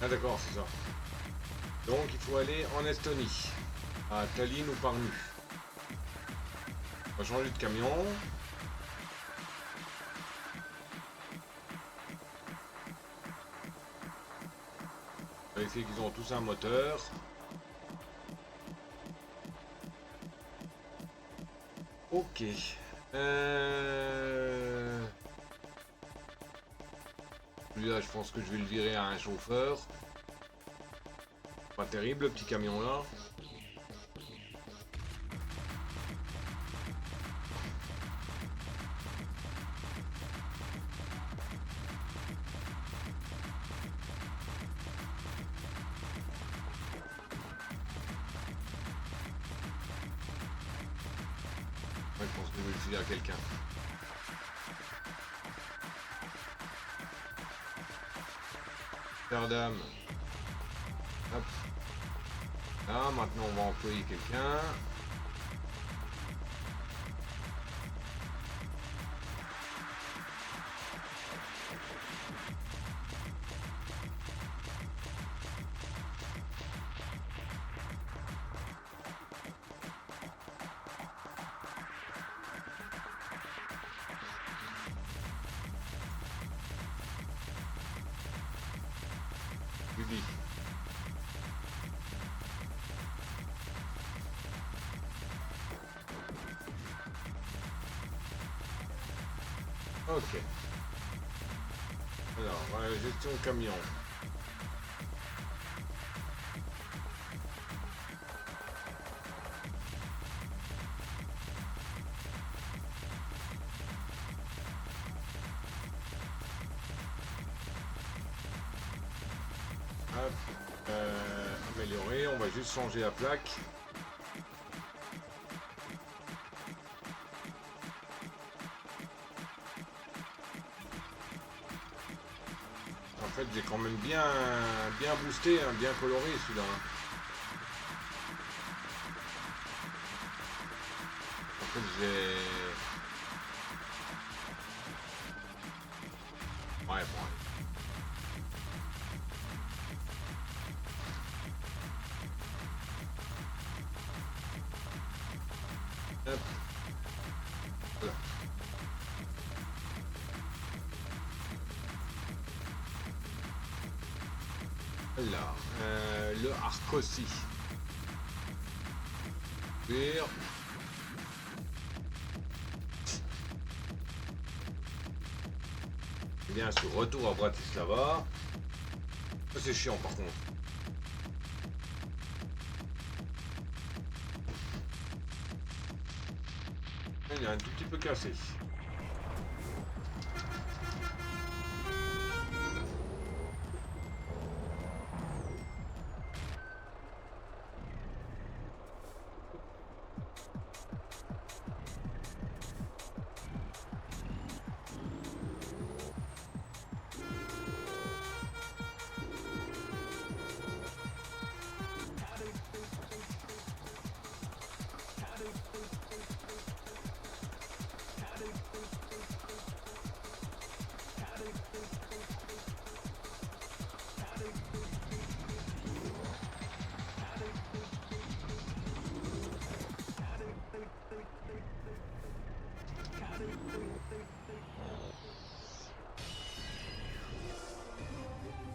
Ah d'accord, c'est ça. Donc il faut aller en Estonie, à Tallinn ou Pärnu. On va changer de camion. Vérifier qu'ils ont tous un moteur. Ok. Celui-là, je pense que je vais le virer à un chauffeur. Pas terrible le petit camion là. Ouais, je pense que je vais le filer à quelqu'un. Dame. Hop. Là, maintenant on va employer quelqu'un. Public. Ok. Alors, gestion camion. Hop. Améliorer, on va juste changer la plaque. En fait, j'ai quand même bien boosté, hein, bien coloré celui-là. En fait, j'ai... Ouais, bon. Hop. Voilà. Alors, le arc aussi. Cuir. bien sûr, retour à Bratislava. Ça, c'est chiant par contre. Il est un tout petit peu cassé.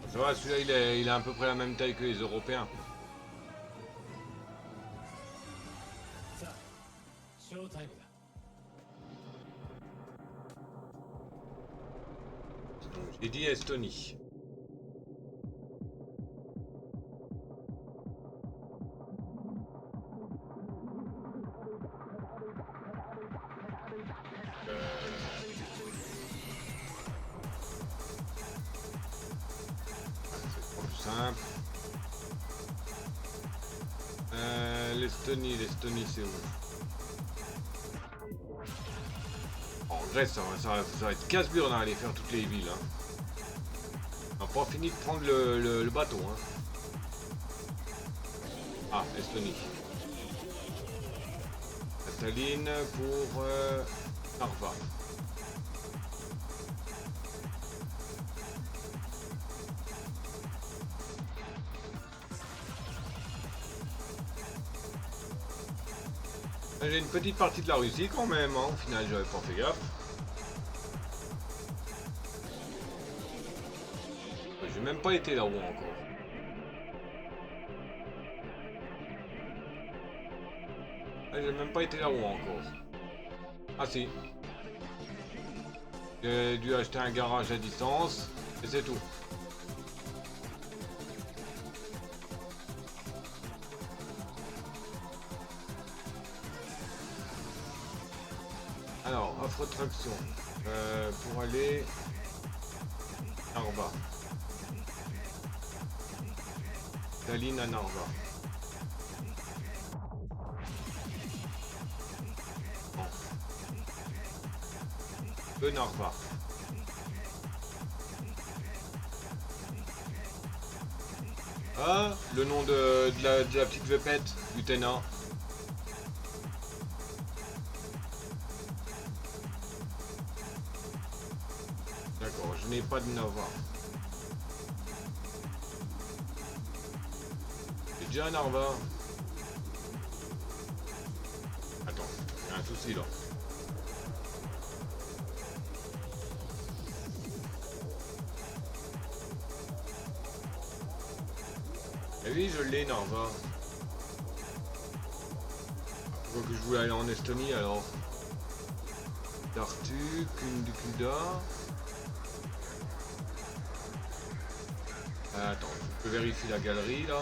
Ça va, celui-là, il a à peu près la même taille que les Européens. Donc, j'ai dit Estonie. Simple. L'Estonie c'est où? En Grèce, ça va être casse-burne à aller faire toutes les villes. Hein. On n'a pas fini de prendre le bateau. Hein. Ah, Estonie. Tallinn pour Narva. J'ai une petite partie de la Russie quand même, hein. Au final j'avais pas fait gaffe. J'ai même pas été là-haut encore. J'ai même pas été là-haut encore. Ah si. J'ai dû acheter un garage à distance et c'est tout. Alors, offre traction pour aller Narva. Tallinn à Narva. De Narva. Ah, le nom de la petite vépette du Ténat. D'accord, je n'ai pas de Nava. J'ai déjà un Narva. Attends, il y a un souci là. Eh oui, je l'ai, Narva. Pourquoi que je voulais aller en Estonie alors? Tartu, Kundukunda. Attends, je peux vérifier la galerie là.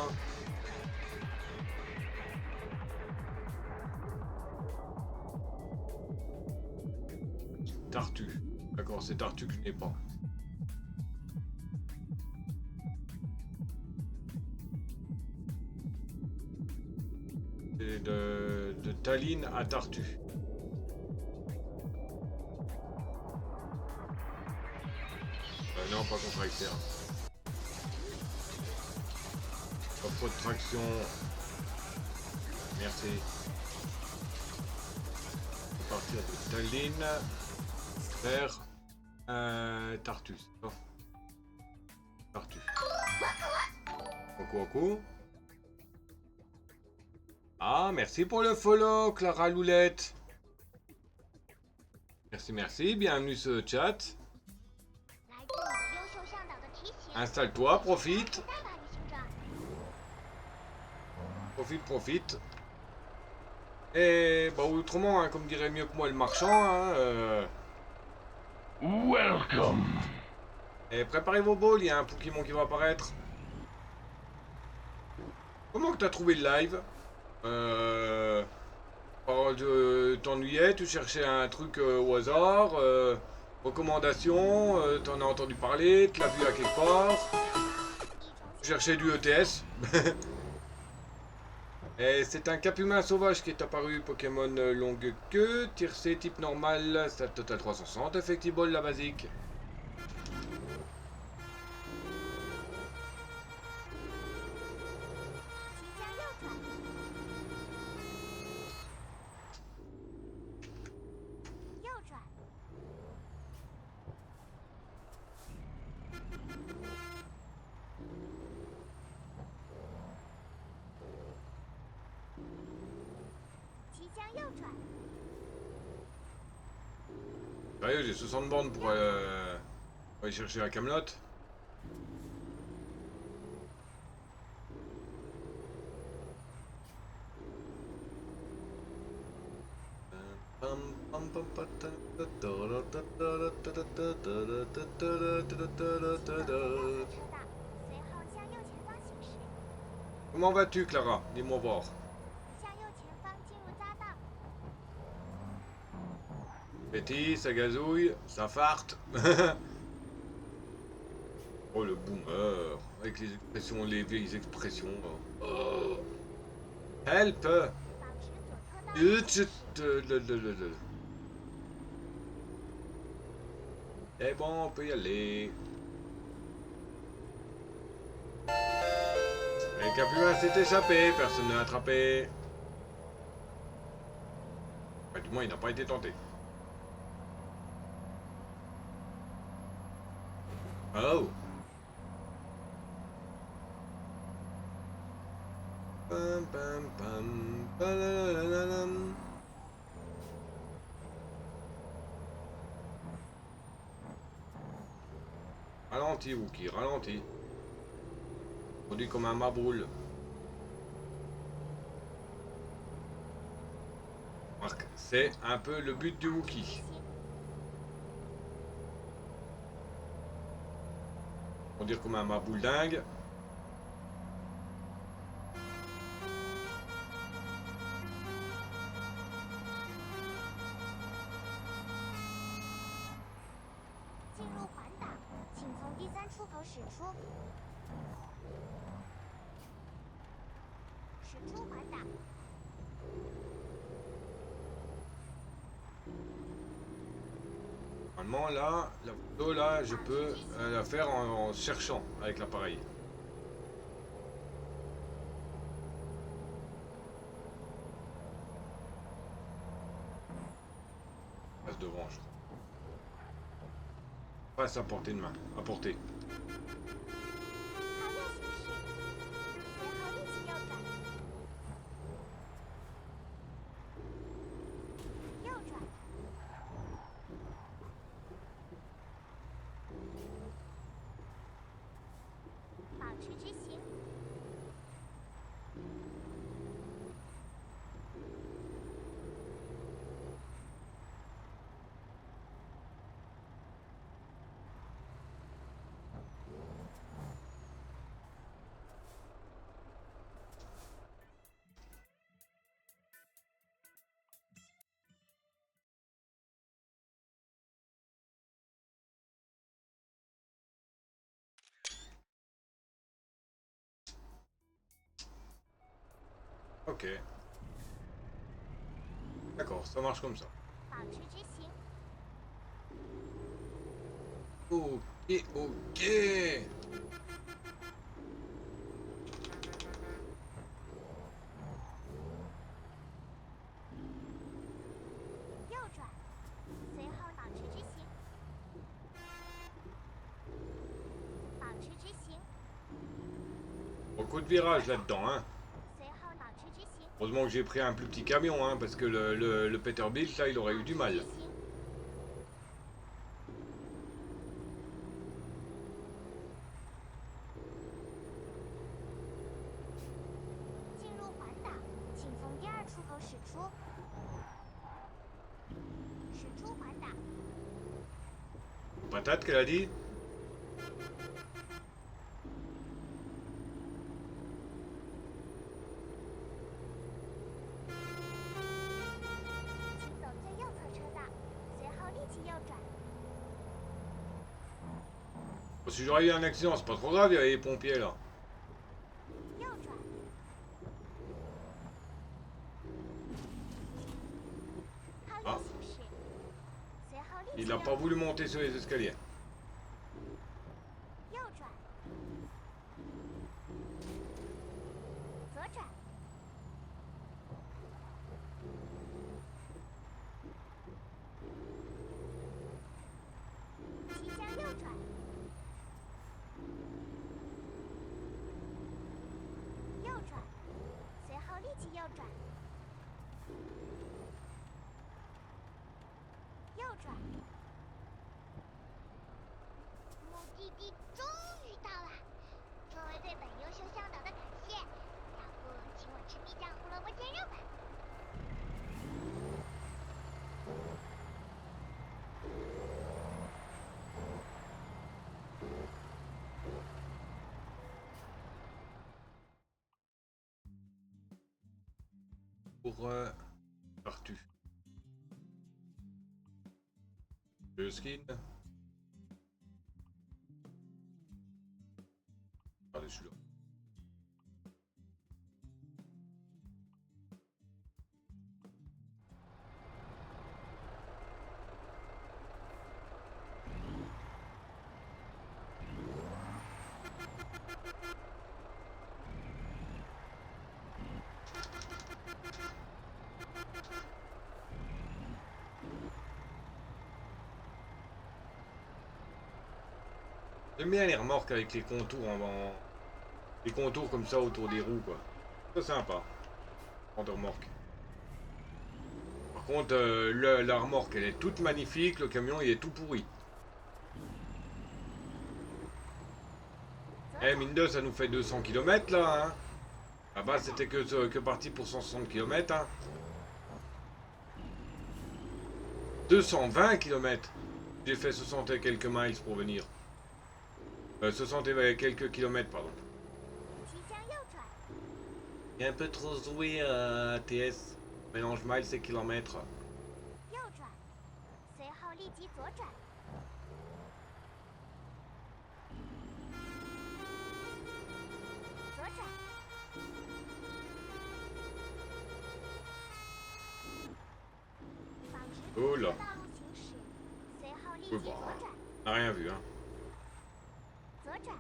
Tartu. D'accord, c'est Tartu que je n'ai pas. C'est de Tallinn à Tartu. Non, pas contractaire. Offre de traction. Merci. À partir de Tallinn vers Tartu. Oh. Tartu. Coucou. Ah, merci pour le follow, Clara Loulette. Merci. Bienvenue sur le chat. Installe-toi, profite. Profite. Et bah autrement, hein, comme dirait mieux que moi le marchand, hein, Welcome. Et préparez vos balls, il y a un Pokémon qui va apparaître. Comment que t'as trouvé le live? T'ennuyais, tu cherchais un truc au hasard, recommandation, t'en as entendu parler, tu l'as vu à quelque part, 你 tu 重新 cherchais du ETS. Et c'est un Capumin sauvage qui est apparu, Pokémon longue queue, tir C type normal, stat total 360, effective ball la basique. Sérieux, j'ai 60 bornes pour aller chercher la Camelot. Comment vas-tu, Clara? Dis-moi voir. 向右前方进入匝道。 Betty, ça gazouille, ça farte. Oh le boomer, avec les expressions, les vieilles expressions. Oh. Help! 保持左侧道。 Eh bon, on peut y aller. Le Capumin s'est échappé, personne ne l'a attrapé. Enfin, du moins, il n'a pas été tenté. Oh! Pam pam pam palalalam. Ralenti, Wookie, ralenti. Produit comme un maboule. Marc, c'est un peu le but du Wookie. Pour dire comme un maboule dingue. Normalement, là, la photo, là, je peux la faire en cherchant avec l'appareil. Passe devant, je crois. Passe à portée de main. À portée. Ok. D'accord, ça marche comme ça. Ok, ok. Beaucoup de virages là-dedans, hein. Heureusement que j'ai pris un plus petit camion, hein, parce que le Peterbilt, là, il aurait eu du mal. Patate qu'elle a dit? Si j'aurais eu un accident, c'est pas trop grave, il y avait les pompiers là. 右转， 靠 Ah. 右行驶，随后立 Il 即 a 右 pas voulu monter sur les escaliers. 右转，左转，即将右转，右转，随后立即右转，右转。目的地终于到了，作为对本优秀向导的感谢，要不请我吃蜜酱胡萝卜煎肉吧。Pour Artu. Le skin. Allez, celui-là. J'aime bien les remorques avec les contours les contours comme ça autour des roues quoi. C'est sympa. En de remorque. Par contre, la remorque elle est toute magnifique, le camion il est tout pourri. Eh mine de ça nous fait 200 km là hein. Là-bas c'était que parti pour 160 km hein. 220 km. J'ai fait 60 et quelques miles pour venir. 60 et quelques kilomètres pardon. 即将右转， Il est un peu trop joué TS. Mélange miles et kilomètres. 右转，随后立即左转，左转，保持 Oh 主 là. 流道路行驶，随后立 Oui 即 bah, 左转， on n'a rien vu hein. 左转。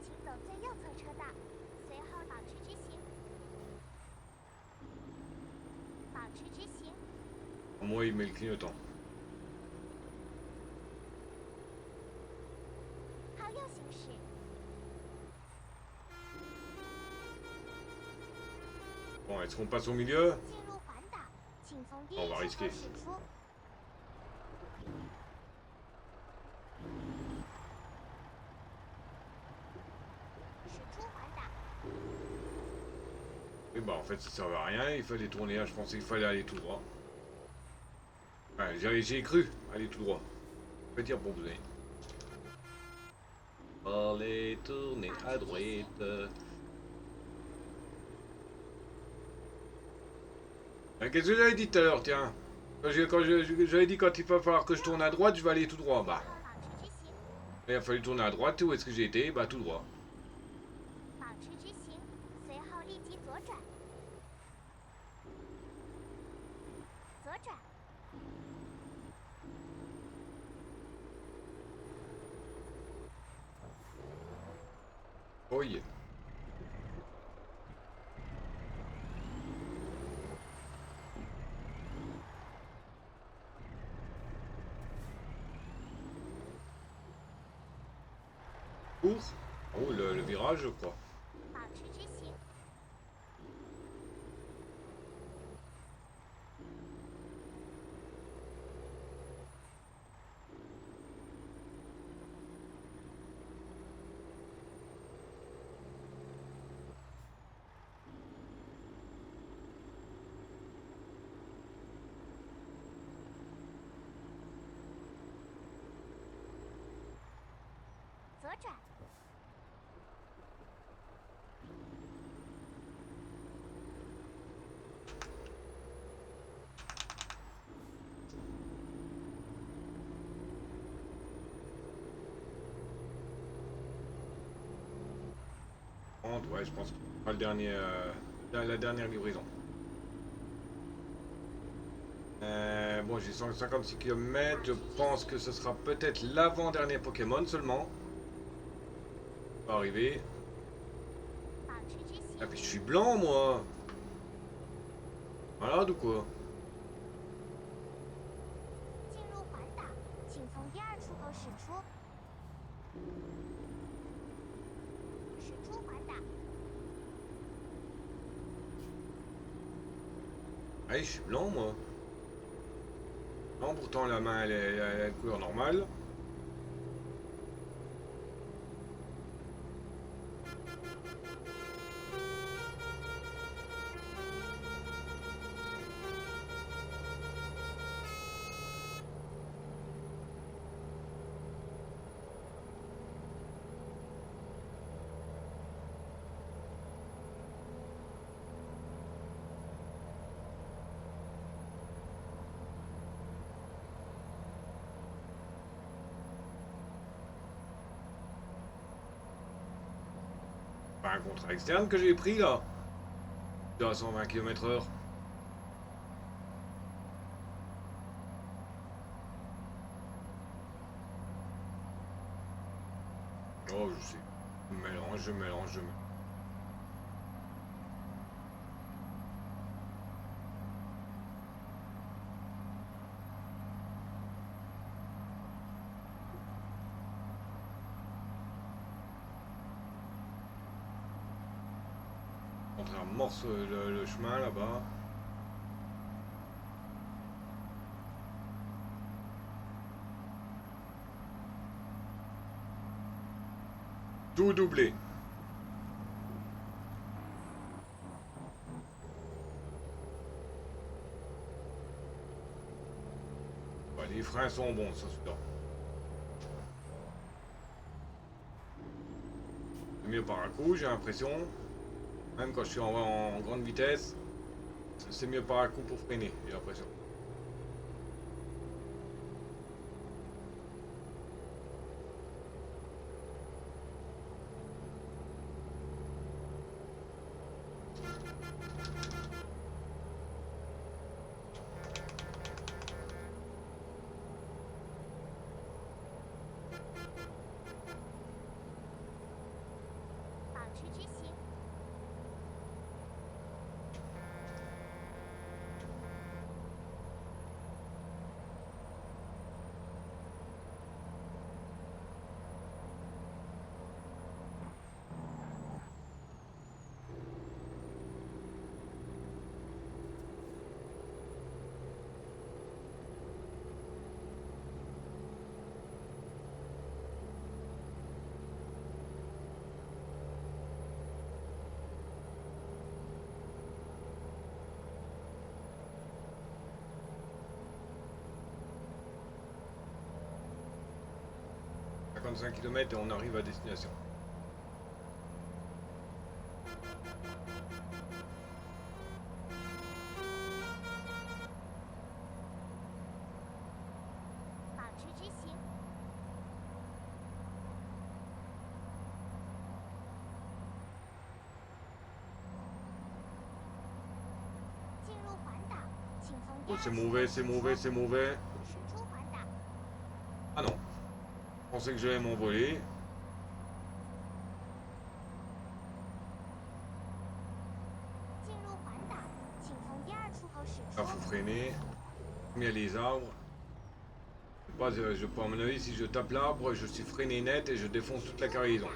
请走最右侧车道，随后保持直行，保持直行， Moi il met le clignotant. 靠右行驶， Bon, est-ce qu'on passe au milieu? 进入环岛，请从第 On 一 va 出口 risquer. 驶出。驶出环岛， Et bah en fait ça servait à rien, il fallait tourner, je pensais qu'il fallait aller tout droit. Ouais, j'ai cru, aller tout droit. Petit proposé. Allez tourner à droite. Qu'est-ce que j'avais dit tout à l'heure, tiens? J'avais dit quand il va falloir que je tourne à droite, je vais aller tout droit. Bah, 保持直行， il a fallu tourner à droite, où est-ce que j'ai été? Bah tout droit. 保持直行，随后立即左转，左转， Oh yeah. Pour? Oh, le virage, je crois. 保持直行， 左转， 50, ouais, je pense que ce sera le dernier, la dernière livraison. Bon, j'ai 156 km, je pense que ce sera peut-être l'avant-dernier Pokémon seulement. Ça va arriver. 保持直 Ah, 行， puis je suis blanc, moi. Malade ou quoi? 进入环岛，请从第二出口驶出。驶出环岛， Ah, je suis blanc, moi. Non, pourtant la main, elle est de couleur normale. Pas un contrat externe que j'ai pris là. À 120 km/h. Oh, je sais. Je mélange. Montrer un morceau le chemin là-bas. Tout doublé. Ouais, les freins sont bons, ça c'est bien. C'est mieux par un coup, j'ai l'impression. Même quand je suis en grande vitesse, c'est mieux par un coup pour freiner, j'ai l'impression. À 55 km et on arrive à destination. Oh, c'est mauvais. Ah non. Je pensais que j'allais m'envoler. Là, faut freiner. Il y a les arbres. À mon avis, si je tape l'arbre, je suis freiné net et je défonce toute la cargaison.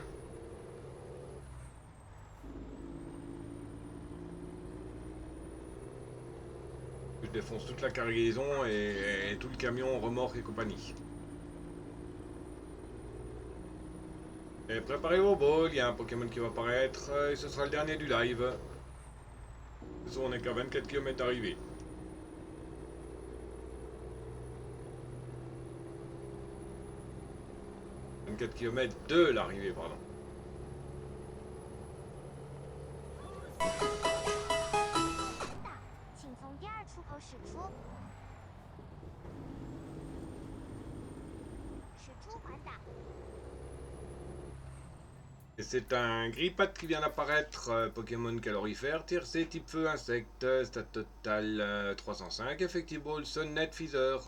Je défonce toute la cargaison et tout le camion, remorque et compagnie. Et préparez vos balls, il y a un Pokémon qui va apparaître et ce sera le dernier du live. De toute façon, on n'est qu'à 24 km arrivé. 24 km de l'arrivée, pardon. Et c'est un grippat qui vient d'apparaître, Pokémon calorifère, tiercé, type feu, insecte, stat total 305, effective ball, sonnet, feather.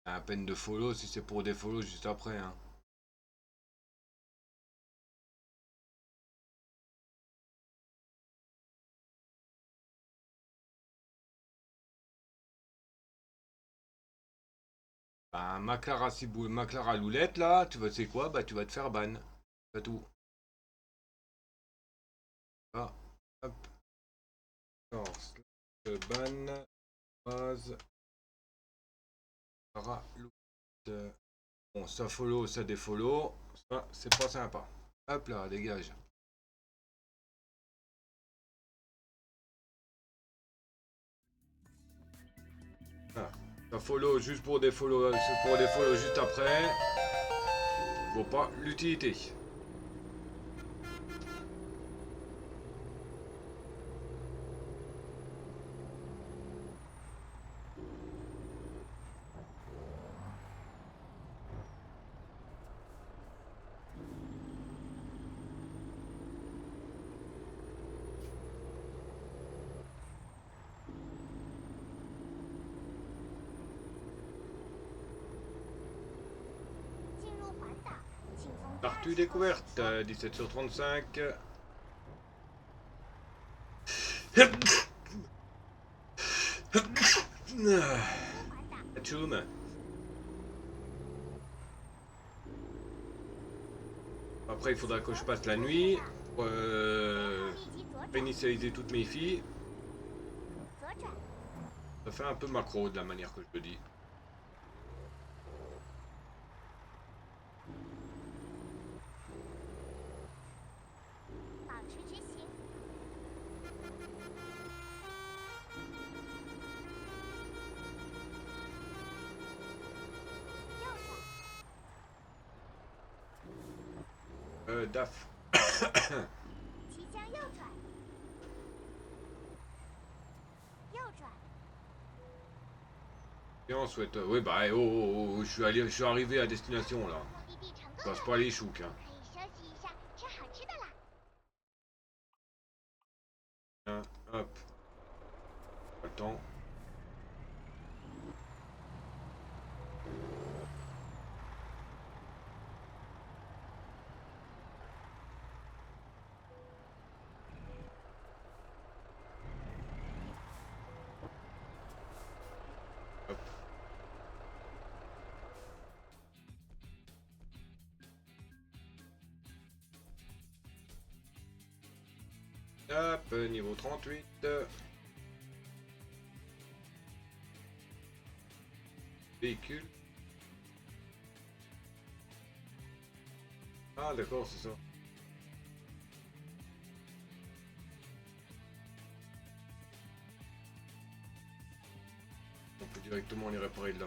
À peine de follow si c'est pour des follow juste après. Hein. Bah, Maclara Loulette là, tu vas, tu sais quoi, bah tu vas te faire ban. C'est tout. Ah, hop. Alors, ban, base, Maclara Loulette. Bon, ça follow, ça défollow. Ça, c'est pas sympa. Hop là, dégage. Ah, ça follow juste pour des follow, juste après. Vaut pas l'utilité. Partie découverte, 17 sur 35. Tchoum. Après, il faudra que je passe la nuit pour initialiser toutes mes filles. Ça fait un peu macro de la manière que je le dis. DAF. Et on souhaite. Oui, bah, je suis arrivé à destination là. Passe pas les chouks. Hein. Hop. Pas le temps. Hop. Hop, niveau 38. Véhicule. Ah d'accord, c'est ça. On peut directement les réparer de là.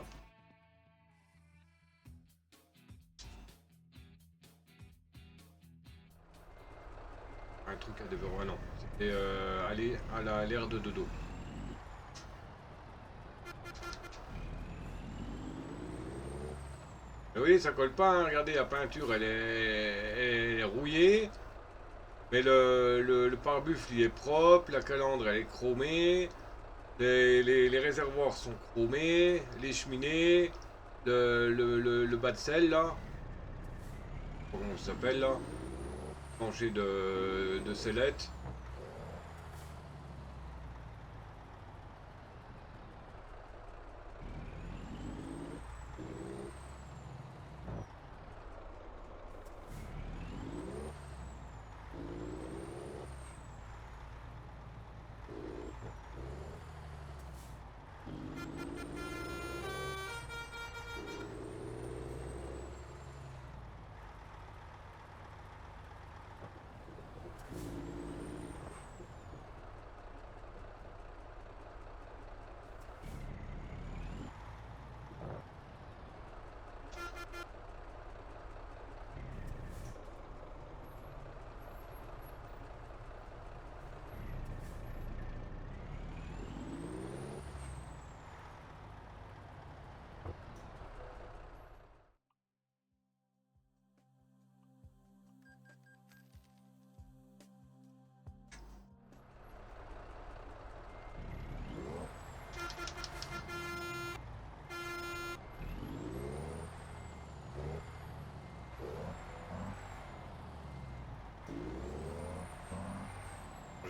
Un truc à développer. Non, c'était aller à l'aire de dodo. Mais oui, ça colle pas, hein. Regardez, la peinture elle est rouillée. Mais le pare-buffle il est propre, la calandre elle est chromée, les réservoirs sont chromés, les cheminées, le bas de selle là, comment ça s'appelle là, plancher de sellette.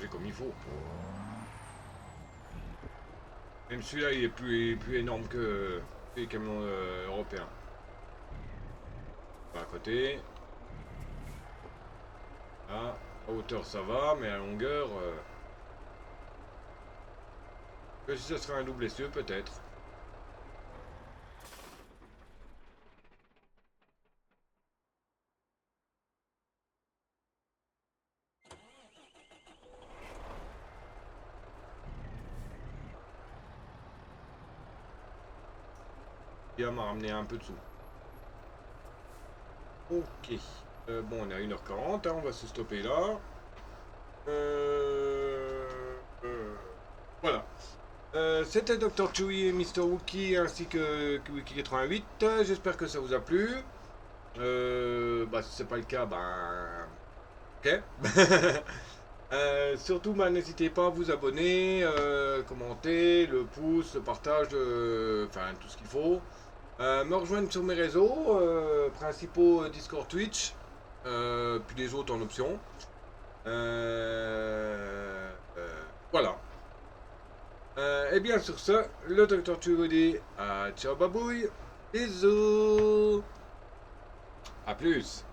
fait comme il faut. Même celui-là, il est plus énorme que les camions européens. À côté. Là, à hauteur ça va, mais à longueur... que si ça serait un double essieu, peut-être. Il m'a ramené un peu de sous. Ok. Bon, on est à 1h40, hein, on va se stopper là. Voilà. C'était Dr. Chewie et Mr. Wookie ainsi que Wiki88. J'espère que ça vous a plu. Si c'est pas le cas, ok. Surtout, n'hésitez pas à vous abonner, commenter, le pouce, le partage, enfin tout ce qu'il faut. Me rejoindre sur mes réseaux principaux, Discord, Twitch, puis les autres en option. Voilà. Et bien sur ce, le Dr. Tu vous dit ciao babouille, bisous, à plus.